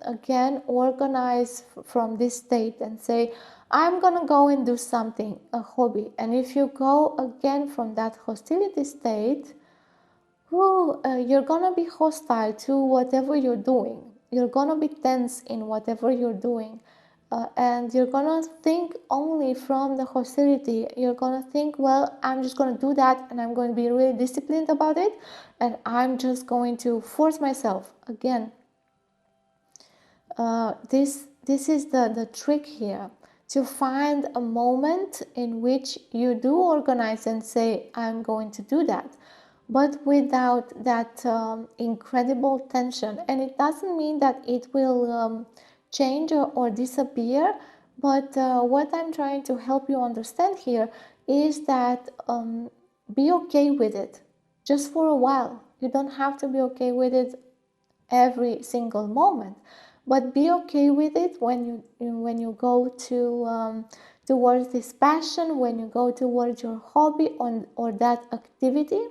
again organize from this state and say, I'm gonna go and do something, a hobby. And if you go again from that hostility state, you're gonna be hostile to whatever you're doing. You're gonna be tense in whatever you're doing. And you're gonna think only from the hostility. You're gonna think, well, I'm just gonna do that, and I'm going to be really disciplined about it, and I'm just going to force myself. Again, this is the trick here, to find a moment in which you do organize and say, I'm going to do that, but without that incredible tension. And it doesn't mean that it will change or disappear, but what I'm trying to help you understand here is that be okay with it just for a while. You don't have to be okay with it every single moment, but be okay with it when you go to towards this passion, when you go towards your hobby or that activity.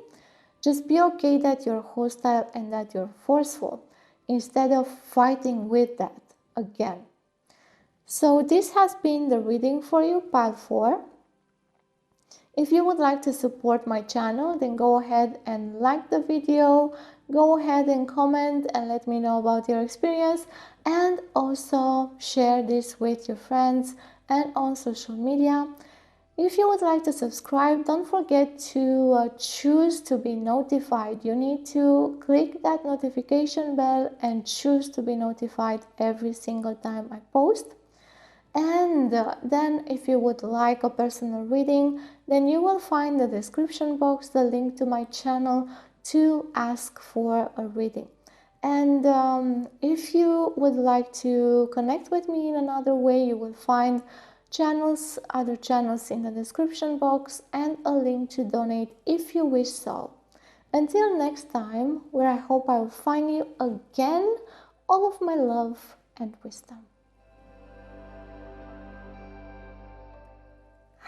Just be okay that you're hostile and that you're forceful, instead of fighting with that again. So this has been the reading for you, pile 4. If you would like to support my channel, then go ahead and like the video, go ahead and comment and let me know about your experience, and also share this with your friends and on social media. If you would like to subscribe, don't forget to choose to be notified. You need to click that notification bell and choose to be notified every single time I post. And then if you would like a personal reading, then you will find in the description box the link to my channel to ask for a reading. And if you would like to connect with me in another way, you will find other channels in the description box, and a link to donate if you wish so. Until next time, where I hope I will find you again, all of my love and wisdom.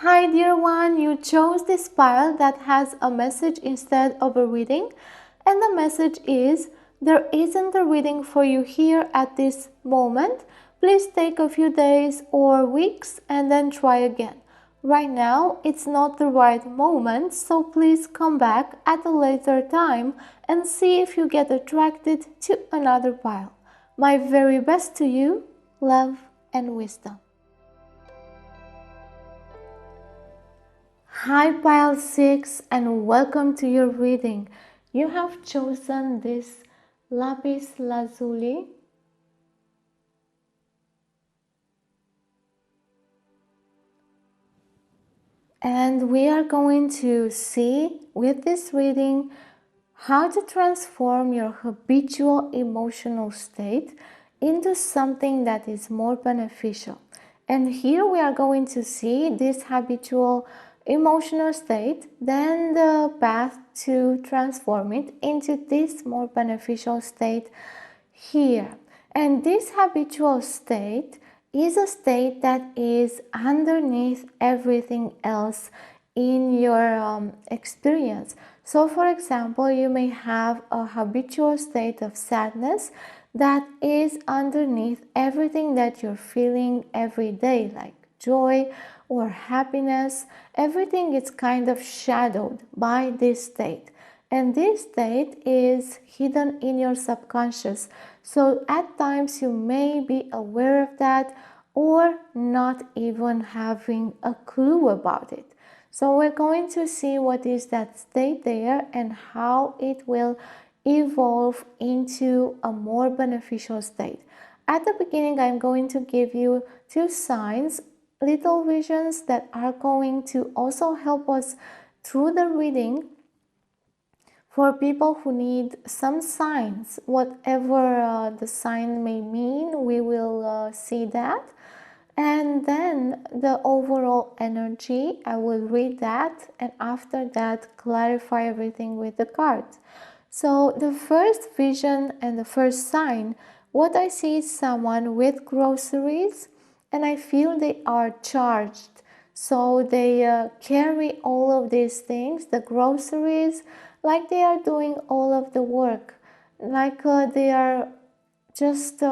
Hi dear one, you chose this pile that has a message instead of a reading, and the message is there isn't a reading for you here at this moment. Please take a few days or weeks and then try again. Right now it's not the right moment, so please come back at a later time and see if you get attracted to another pile. My very best to you, love and wisdom. Hi Pile 6 and welcome to your reading. You have chosen this lapis lazuli, and we are going to see with this reading how to transform your habitual emotional state into something that is more beneficial. And here we are going to see this habitual emotional state, then the path to transform it into this more beneficial state here. And this habitual state is a state that is underneath everything else in your experience. So, for example, you may have a habitual state of sadness that is underneath everything that you're feeling every day, like joy or happiness. Everything is kind of shadowed by this state. And this state is hidden in your subconscious. So at times you may be aware of that or not even having a clue about it. So we're going to see what is that state there and how it will evolve into a more beneficial state. At the beginning, I'm going to give you two signs, little visions that are going to also help us through the reading. For people who need some signs, whatever the sign may mean, we will see that. And then the overall energy, I will read that, and after that clarify everything with the cards. So the first vision and the first sign, what I see is someone with groceries, and I feel they are charged. So they carry all of these things, the groceries, like they are doing all of the work, like they are just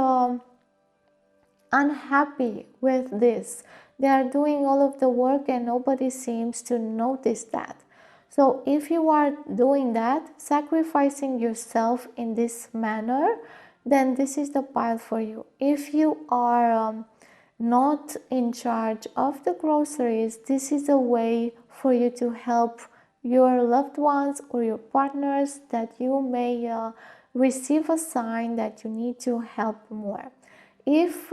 unhappy with this. They are doing all of the work and nobody seems to notice that. So if you are doing that, sacrificing yourself in this manner, then this is the pile for you. If you are not in charge of the groceries, this is a way for you to help your loved ones or your partners that you may receive a sign that you need to help more. If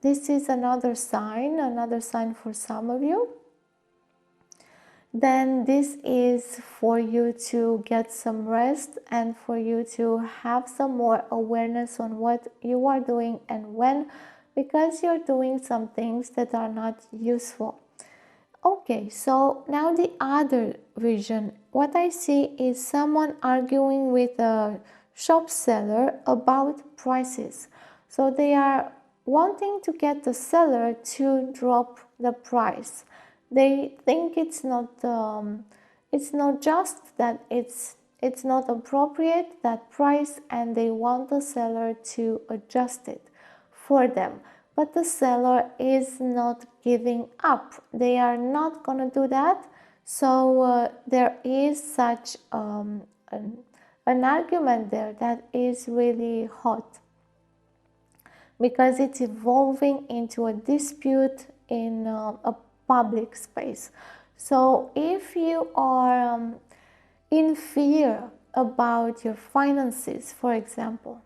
this is another sign for some of you, then this is for you to get some rest and for you to have some more awareness on what you are doing and when, because you're doing some things that are not useful. Okay, so now the other vision. What I see is someone arguing with a shop seller about prices. So they are wanting to get the seller to drop the price. They think it's not just, that it's not appropriate, that price, and they want the seller to adjust it for them. But the seller is not giving up. They are not going to do that. So there is such an argument there that is really hot, because it's evolving into a dispute in a public space. So if you are in fear about your finances, for example,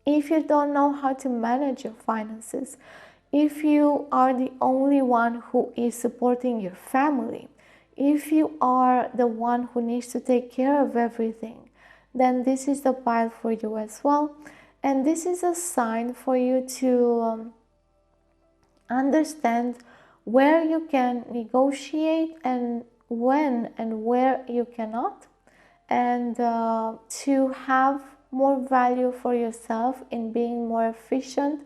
if you don't know how to manage your finances, if you are the only one who is supporting your family, if you are the one who needs to take care of everything, then this is the pile for you as well. And this is a sign for you to understand where you can negotiate and when and where you cannot, and to have more value for yourself in being more efficient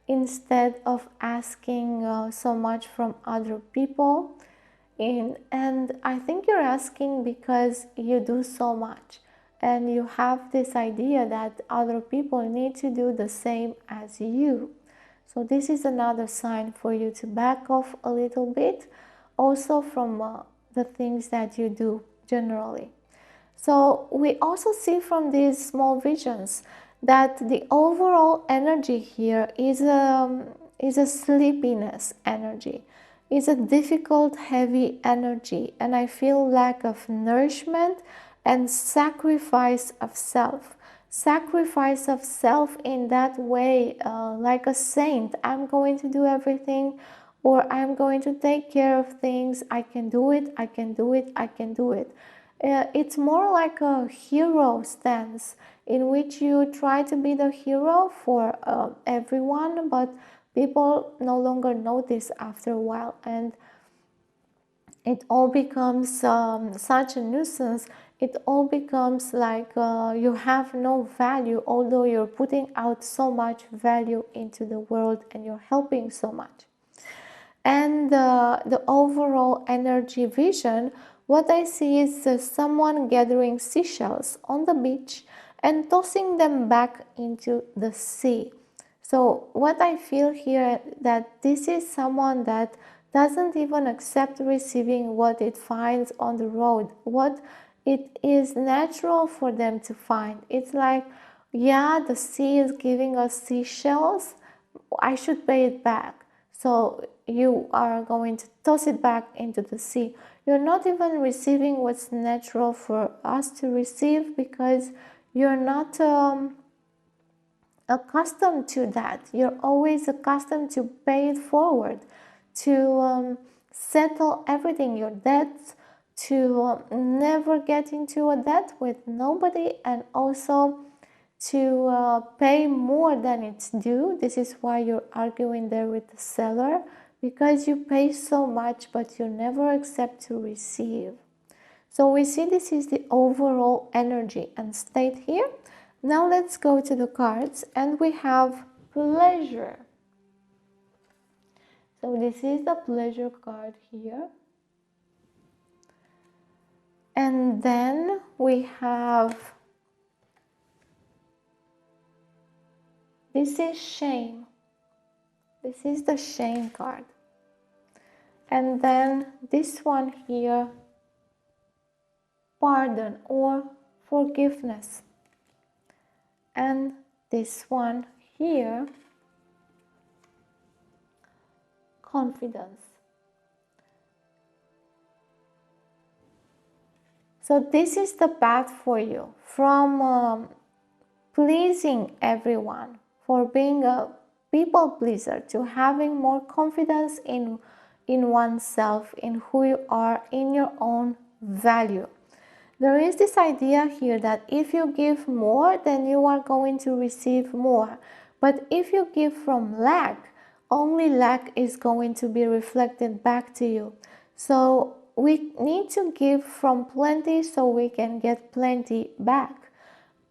instead of asking so much from other people. And I think you're asking because you do so much and you have this idea that other people need to do the same as you. So this is another sign for you to back off a little bit, also from the things that you do generally. So we also see from these small visions that the overall energy here is a sleepiness energy, is a difficult, heavy energy, and I feel lack of nourishment and sacrifice of self. Sacrifice of self in that way, like a saint. I'm going to do everything, or I'm going to take care of things. I can do it, I can do it, I can do it. It's more like a hero stance in which you try to be the hero for everyone, but people no longer notice after a while, and it all becomes such a nuisance. It all becomes like you have no value, although you're putting out so much value into the world and you're helping so much. And the overall energy vision, what I see is someone gathering seashells on the beach and tossing them back into the sea. So what I feel here, that this is someone that doesn't even accept receiving what it finds on the road, what it is natural for them to find. It's like, yeah, the sea is giving us seashells, I should pay it back. So you are going to toss it back into the sea. You're not even receiving what's natural for us to receive because you're not accustomed to that. You're always accustomed to pay it forward, to settle everything, your debts, to never get into a debt with nobody, and also to pay more than it's due. This is why you're arguing there with the seller, because you pay so much but you never accept to receive. So we see this is the overall energy and state here. Now let's go to the cards, and we have pleasure. So this is the pleasure card here. And then we have, this is shame. This is the shame card. And then this one here, pardon or forgiveness. And this one here, confidence. So this is the path for you, from pleasing everyone, for being a people pleaser, to having more confidence in oneself, in who you are, in your own value. There is this idea here that if you give more, then you are going to receive more. But if you give from lack, only lack is going to be reflected back to you. So we need to give from plenty so we can get plenty back.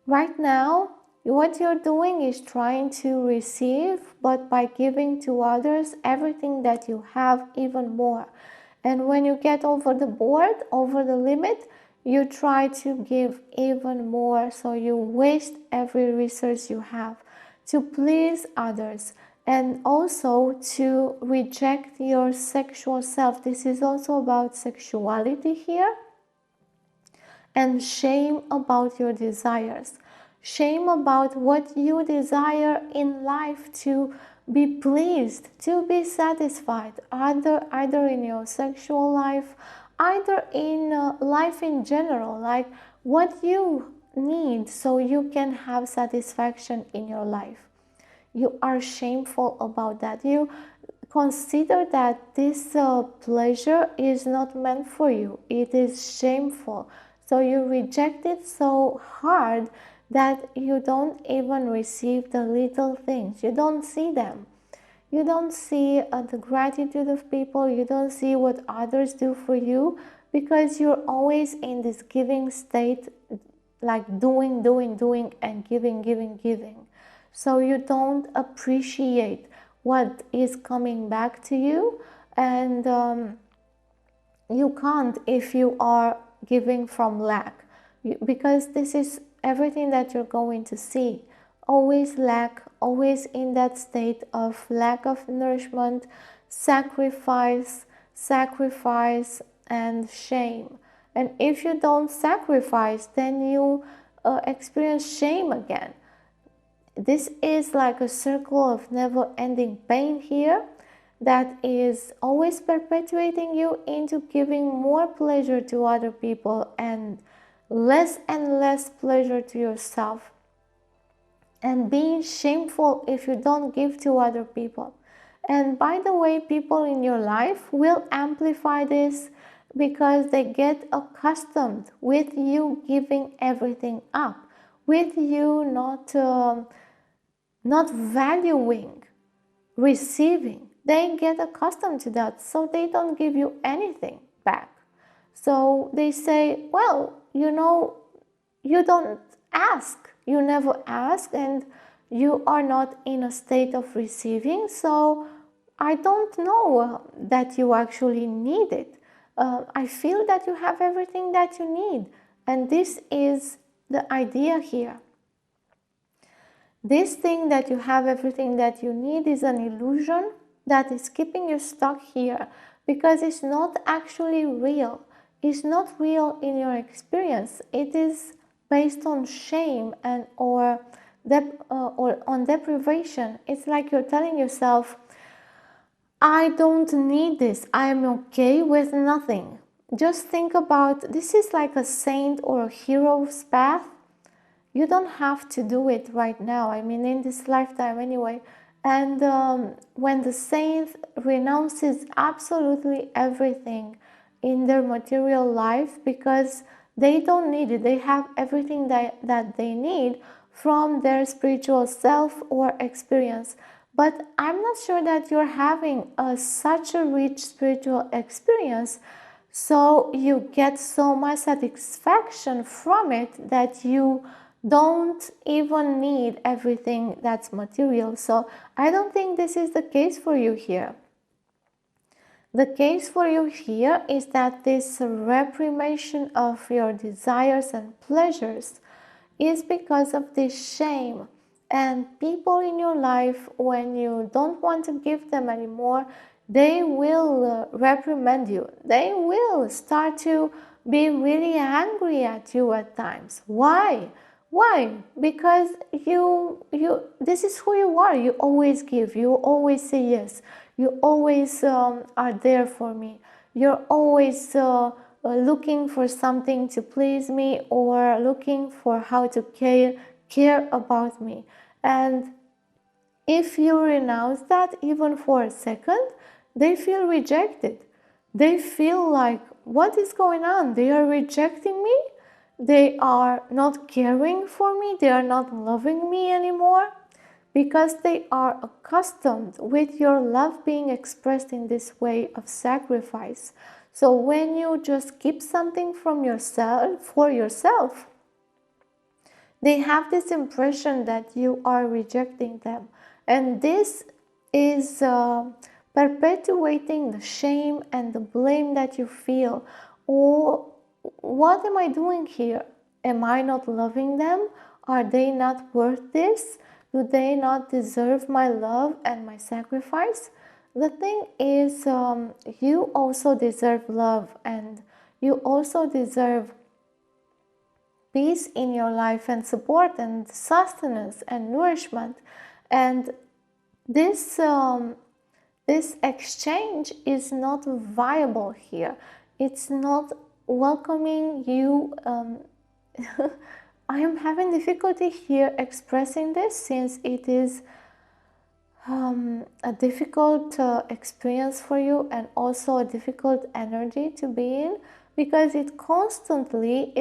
Right now, what you're doing is trying to receive, but by giving to others everything that you have, even more. And when you get over the board, over the limit, you try to give even more, so you waste every resource you have to please others, and also to reject your sexual self. This is also about sexuality here, and shame about your desires. Shame about what you desire in life, to be pleased, to be satisfied, either in your sexual life, either in life in general, like what you need so you can have satisfaction in your life. You are shameful about that. You consider that this pleasure is not meant for you. It is shameful. So you reject it so hard that you don't even receive the little things. You don't see them. You don't see the gratitude of people. You don't see what others do for you, because you're always in this giving state, like doing, and giving. So you don't appreciate what is coming back to you, and you can't if you are giving from lack, because this is everything that you're going to see. Always lack, always in that state of lack of nourishment, sacrifice, and shame. And if you don't sacrifice, then you experience shame again. This is like a circle of never-ending pain here that is always perpetuating you into giving more pleasure to other people and less pleasure to yourself, and being shameful if you don't give to other people. And by the way, people in your life will amplify this because they get accustomed with you giving everything up, with you not valuing receiving. They get accustomed to that, so they don't give you anything back. So they say, well, you don't ask, you never ask, and you are not in a state of receiving, so I don't know that you actually need it. I feel that you have everything that you need, and this is the idea here. This thing that you have everything that you need is an illusion that is keeping you stuck here, because it's not actually real. It's not real in your experience. It is based on shame and or on deprivation. It's like you're telling yourself, I don't need this. I am okay with nothing. Just think about, this is like a saint or a hero's path. You don't have to do it right now, I mean in this lifetime anyway. And when the saint renounces absolutely everything in their material life because they don't need it, they have everything that they need from their spiritual self or experience. But I'm not sure that you're having such a rich spiritual experience, so you get so much satisfaction from it that you don't even need everything that's material. So I don't think this is the case for you here. The case for you here is that this reprivation of your desires and pleasures is because of this shame. And people in your life, when you don't want to give them anymore, they will reprimand you. They will start to be really angry at you at times. Why? Because you this is who you are. You always give, you always say yes, you always are there for me, you're always looking for something to please me or looking for how to care about me. And if you renounce that even for a second, they feel rejected. They feel like, what is going on? They are rejecting me? They are not caring for me, they are not loving me anymore, because they are accustomed with your love being expressed in this way of sacrifice. So when you just keep something from yourself for yourself, they have this impression that you are rejecting them, and this is perpetuating the shame and the blame that you feel. Or what am I doing here? Am I not loving them? Are they not worth this? Do they not deserve my love and my sacrifice? The thing is, you also deserve love, and you also deserve peace in your life and support and sustenance and nourishment. And this exchange is not viable here. It's not welcoming you. I am having difficulty here expressing this, since it is a difficult experience for you, and also a difficult energy to be in, because it constantly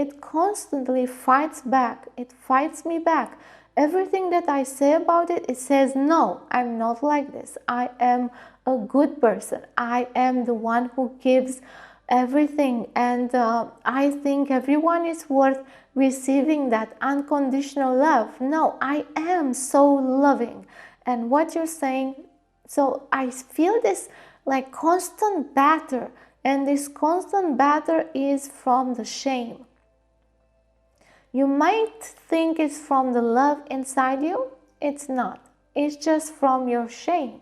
fights back. It fights me back. Everything that I say about it, it says, no, I'm not like this. I am a good person. I am the one who gives everything, and I think everyone is worth receiving that unconditional love. No, I am so loving. And what you're saying So I feel this like constant batter, and this constant batter is from the shame. You might think it's from the love inside you. It's not. It's just from your shame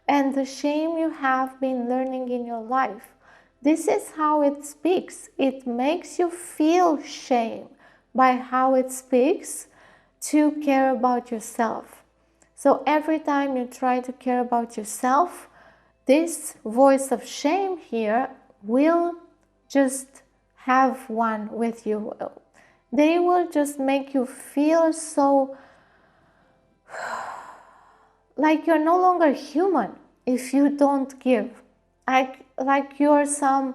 and the shame you have been learning in your life. This is how it speaks. It makes you feel shame by how it speaks to care about yourself. So every time you try to care about yourself, this voice of shame here will just have one with you. They will just make you feel so like you're no longer human if you don't give. Like you're some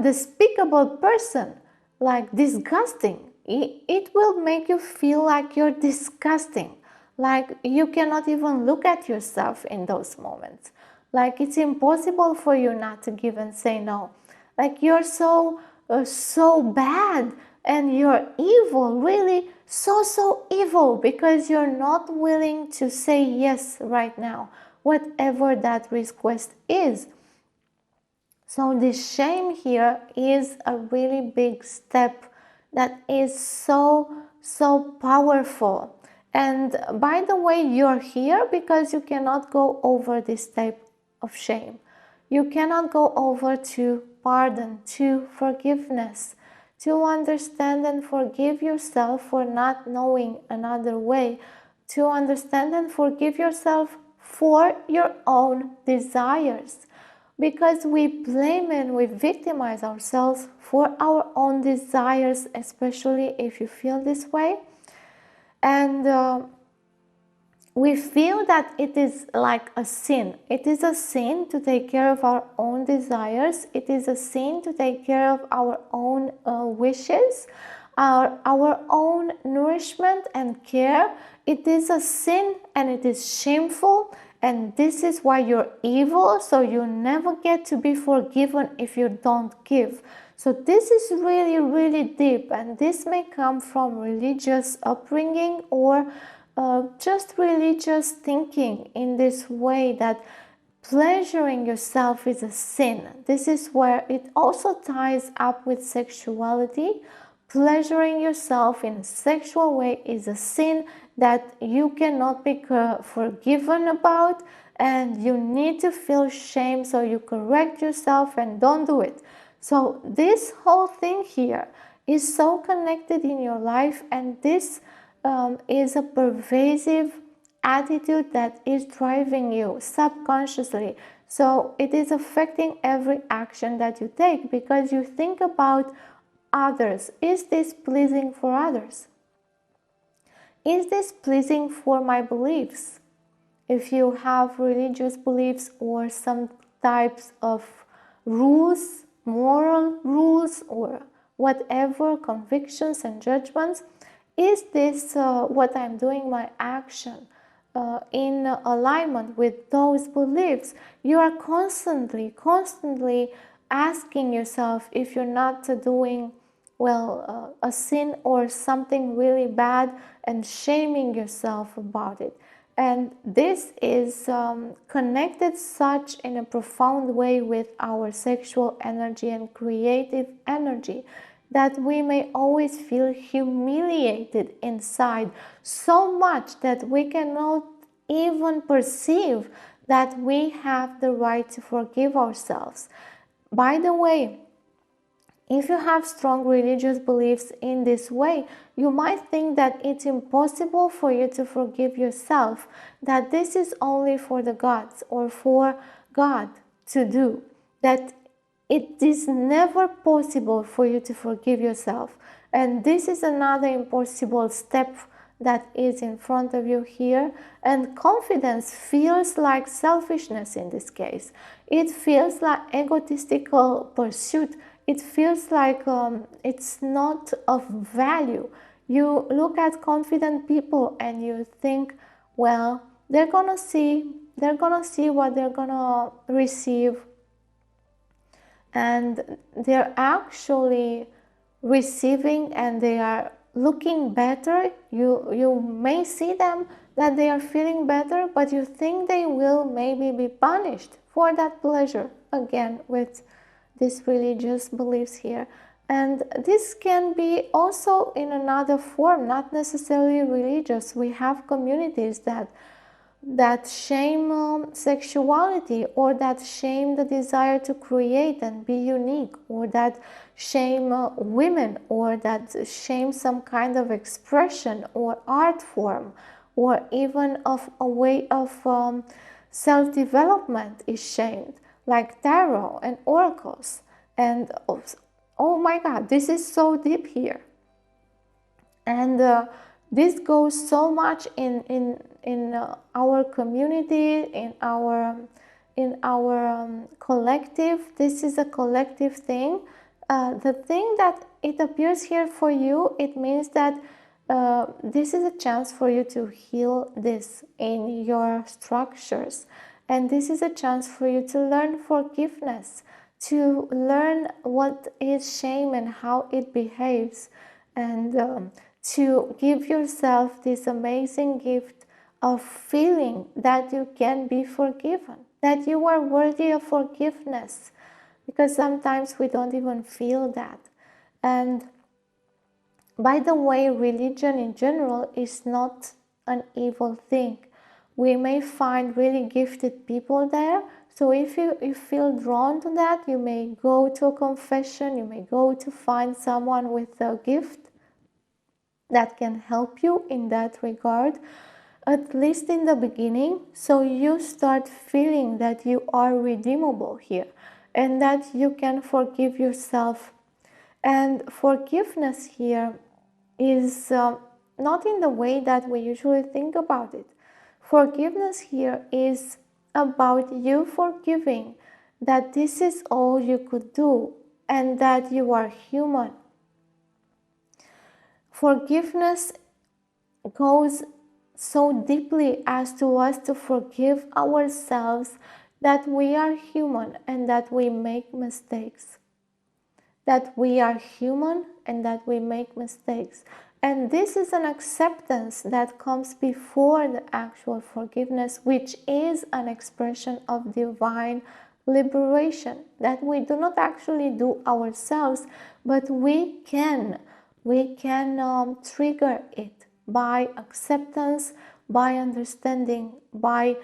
despicable person, like disgusting. It will make you feel like you're disgusting, like you cannot even look at yourself in those moments. Like it's impossible for you not to give and say no. Like you're so bad and you're evil, really so evil, because you're not willing to say yes right now, whatever that request is. So this shame here is a really big step that is so powerful. And by the way, you're here because you cannot go over this type of shame. You cannot go over to pardon, to forgiveness, to understand and forgive yourself for not knowing another way, to understand and forgive yourself for your own desires. Because we blame and we victimize ourselves for our own desires, especially if you feel this way. And we feel that it is like a sin. It is a sin to take care of our own desires. It is a sin to take care of our own wishes, our own nourishment and care. It is a sin and it is shameful. And this is why you're evil, so you never get to be forgiven if you don't give. So this is really deep, and this may come from religious upbringing or just religious thinking in this way that pleasuring yourself is a sin. This is where it also ties up with sexuality. Pleasuring yourself in a sexual way is a sin that you cannot be forgiven about, and you need to feel shame, so you correct yourself and don't do it. So this whole thing here is so connected in your life, and this is a pervasive attitude that is driving you subconsciously. So it is affecting every action that you take because you think about others. Is this pleasing for others? Is this pleasing for my beliefs? If you have religious beliefs or some types of rules, moral rules, or whatever, convictions and judgments, is this what I'm doing, my action, in alignment with those beliefs? You are constantly asking yourself if you're not doing a sin or something really bad, and shaming yourself about it. And this is connected such in a profound way with our sexual energy and creative energy that we may always feel humiliated inside so much that we cannot even perceive that we have the right to forgive ourselves. By the way, if you have strong religious beliefs in this way, you might think that it's impossible for you to forgive yourself, that this is only for the gods or for God to do, that it is never possible for you to forgive yourself. And this is another impossible step that is in front of you here. And confidence feels like selfishness in this case. It feels like egotistical pursuit. It feels like it's not of value. You look at confident people and you think, well, they're gonna see what they're gonna receive, and they're actually receiving, and they are looking better. You may see them that they are feeling better, but you think they will maybe be punished for that pleasure, again with these religious beliefs here. And this can be also in another form, not necessarily religious. We have communities that shame sexuality, or that shame the desire to create and be unique, or that shame women, or that shame some kind of expression or art form, or even of a way of self-development is shamed, like tarot and oracles. And oh my God, this is so deep here. And this goes so much in our community, in our collective. This is a collective thing. The thing that it appears here for you, it means that this is a chance for you to heal this in your structures. And this is a chance for you to learn forgiveness, to learn what is shame and how it behaves, and to give yourself this amazing gift of feeling that you can be forgiven, that you are worthy of forgiveness, because sometimes we don't even feel that. And by the way, religion in general is not an evil thing. We may find really gifted people there. So if you feel drawn to that, you may go to a confession, you may go to find someone with a gift that can help you in that regard, at least in the beginning, so you start feeling that you are redeemable here and that you can forgive yourself. And forgiveness here is not in the way that we usually think about it. Forgiveness here is about you forgiving that this is all you could do and that you are human. Forgiveness goes so deeply as to us to forgive ourselves that we are human and that we make mistakes. That we are human and that we make mistakes. And this is an acceptance that comes before the actual forgiveness, which is an expression of divine liberation that we do not actually do ourselves, but we can trigger it by acceptance, by understanding, by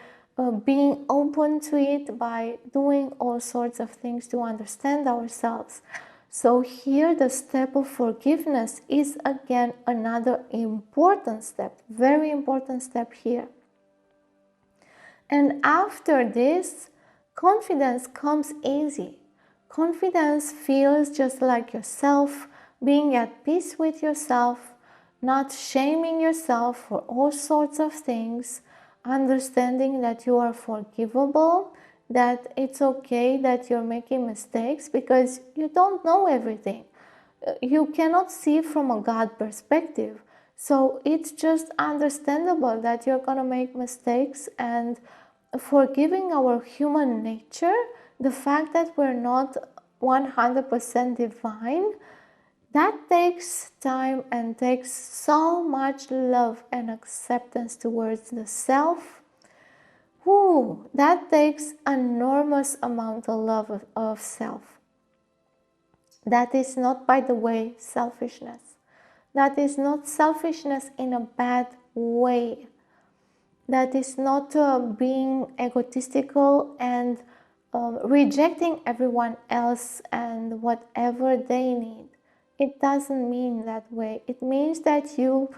being open to it, by doing all sorts of things to understand ourselves. So here the step of forgiveness is again another important step, very important step here. And after this, confidence comes easy. Confidence feels just like yourself, being at peace with yourself, not shaming yourself for all sorts of things, understanding that you are forgivable, that it's okay that you're making mistakes because you don't know everything. You cannot see from a God perspective. So it's just understandable that you're going to make mistakes, and forgiving our human nature, the fact that we're not 100% divine, that takes time and takes so much love and acceptance towards the self. That takes enormous amount of love of self. That is not, by the way, selfishness. That is not selfishness in a bad way. That is not being egotistical and rejecting everyone else and whatever they need. It doesn't mean that way. It means that you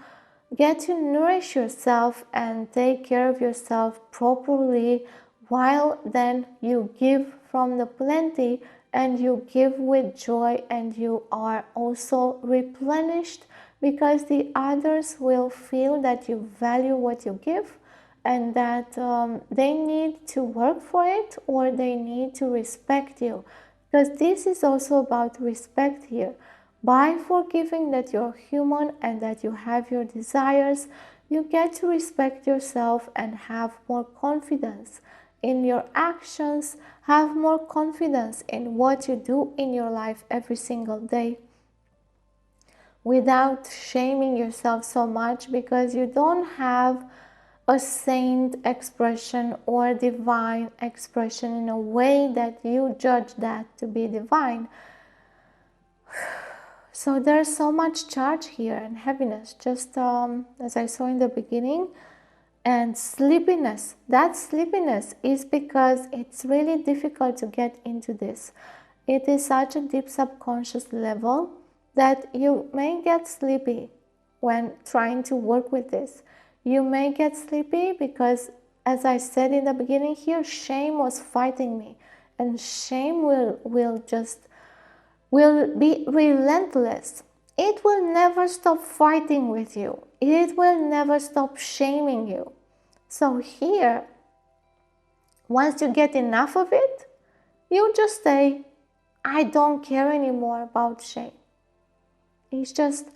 get to nourish yourself and take care of yourself properly, while then you give from the plenty and you give with joy, and you are also replenished because the others will feel that you value what you give and that they need to work for it, or they need to respect you, because this is also about respect here. By forgiving that you're human and that you have your desires, you get to respect yourself and have more confidence in your actions, have more confidence in what you do in your life every single day. without shaming yourself so much because you don't have a saint expression or divine expression in a way that you judge that to be divine. So there's so much charge here and heaviness, just as I saw in the beginning. And sleepiness. That sleepiness is because it's really difficult to get into this. It is such a deep subconscious level that you may get sleepy when trying to work with this. You may get sleepy because, as I said in the beginning here, shame was fighting me. And shame will be relentless. It will never stop fighting with you. It will never stop shaming you. So here, once you get enough of it, you just say, I don't care anymore about shame. It's just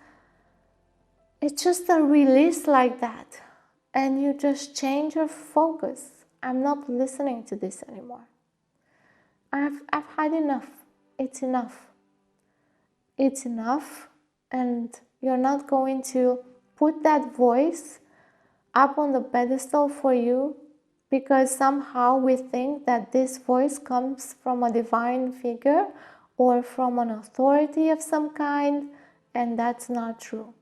a release like that. And you just change your focus. I'm not listening to this anymore. I've had enough. It's enough. It's enough. And you're not going to put that voice up on the pedestal for you because somehow we think that this voice comes from a divine figure or from an authority of some kind, and that's not true.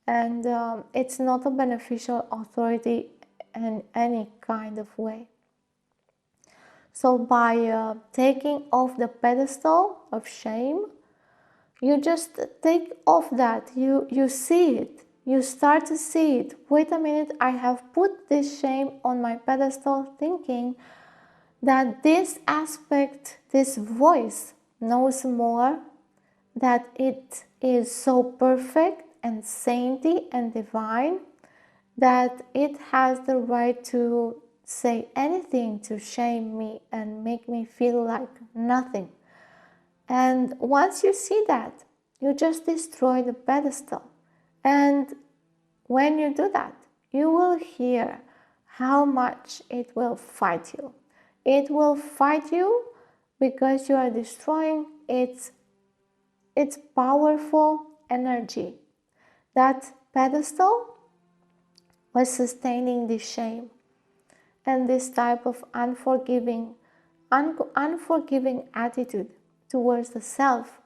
And it's not a beneficial authority in any kind of way. So by taking off the pedestal of shame, you just take off that, you see it. You start to see it. Wait a minute, I have put this shame on my pedestal thinking that this aspect, this voice knows more, that it is so perfect and saintly and divine that it has the right to say anything to shame me and make me feel like nothing. And once you see that, you just destroy the pedestal. And when you do that, you will hear how much it will fight you. It will fight you because you are destroying its powerful energy. That pedestal was sustaining this shame and this type of unforgiving attitude towards the self.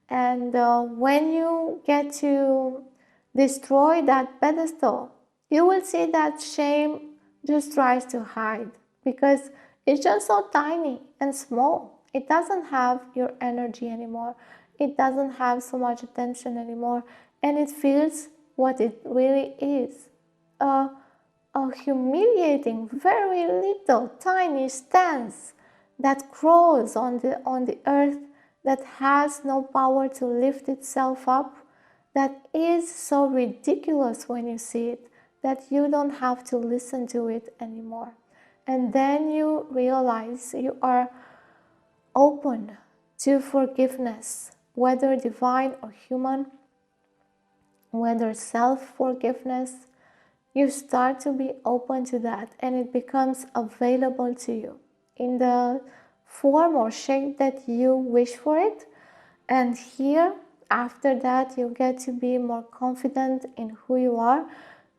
And when you get to destroy that pedestal, you will see that shame just tries to hide because it's just so tiny and small. It doesn't have your energy anymore. It doesn't have so much attention anymore. And it feels what it really is. A humiliating, very little, tiny stance that crawls on the earth, that has no power to lift itself up, that is so ridiculous when you see it, that you don't have to listen to it anymore. And then you realize you are open to forgiveness, whether divine or human, whether self-forgiveness. You start to be open to that, and it becomes available to you in the form or shape that you wish for it. And here, after that, you get to be more confident in who you are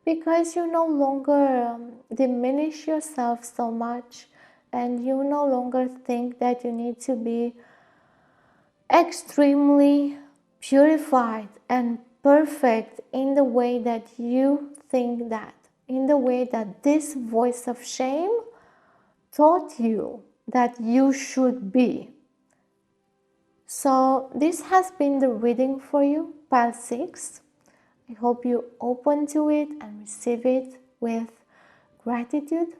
because you no longer diminish yourself so much, and you no longer think that you need to be extremely purified and perfect in the way that you think that, in the way that this voice of shame taught you that you should be. So this has been the reading for you, pile 6. I hope you open to it and receive it with gratitude.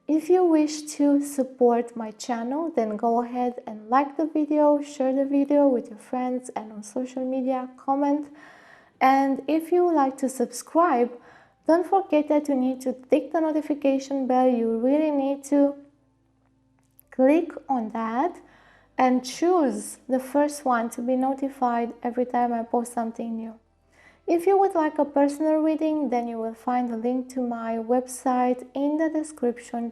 If you wish to support my channel, then go ahead and like the video, share the video with your friends and on social media, comment. And if you would like to subscribe, don't forget that you need to tick the notification bell. You really need to click on that and choose the first one to be notified every time I post something new. If you would like a personal reading, then you will find a link to my website in the description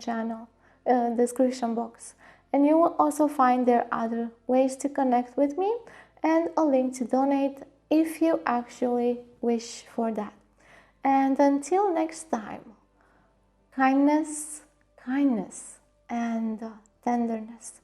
box. And you will also find there other ways to connect with me and a link to donate if you actually wish for that. And until next time, kindness, kindness, and tenderness.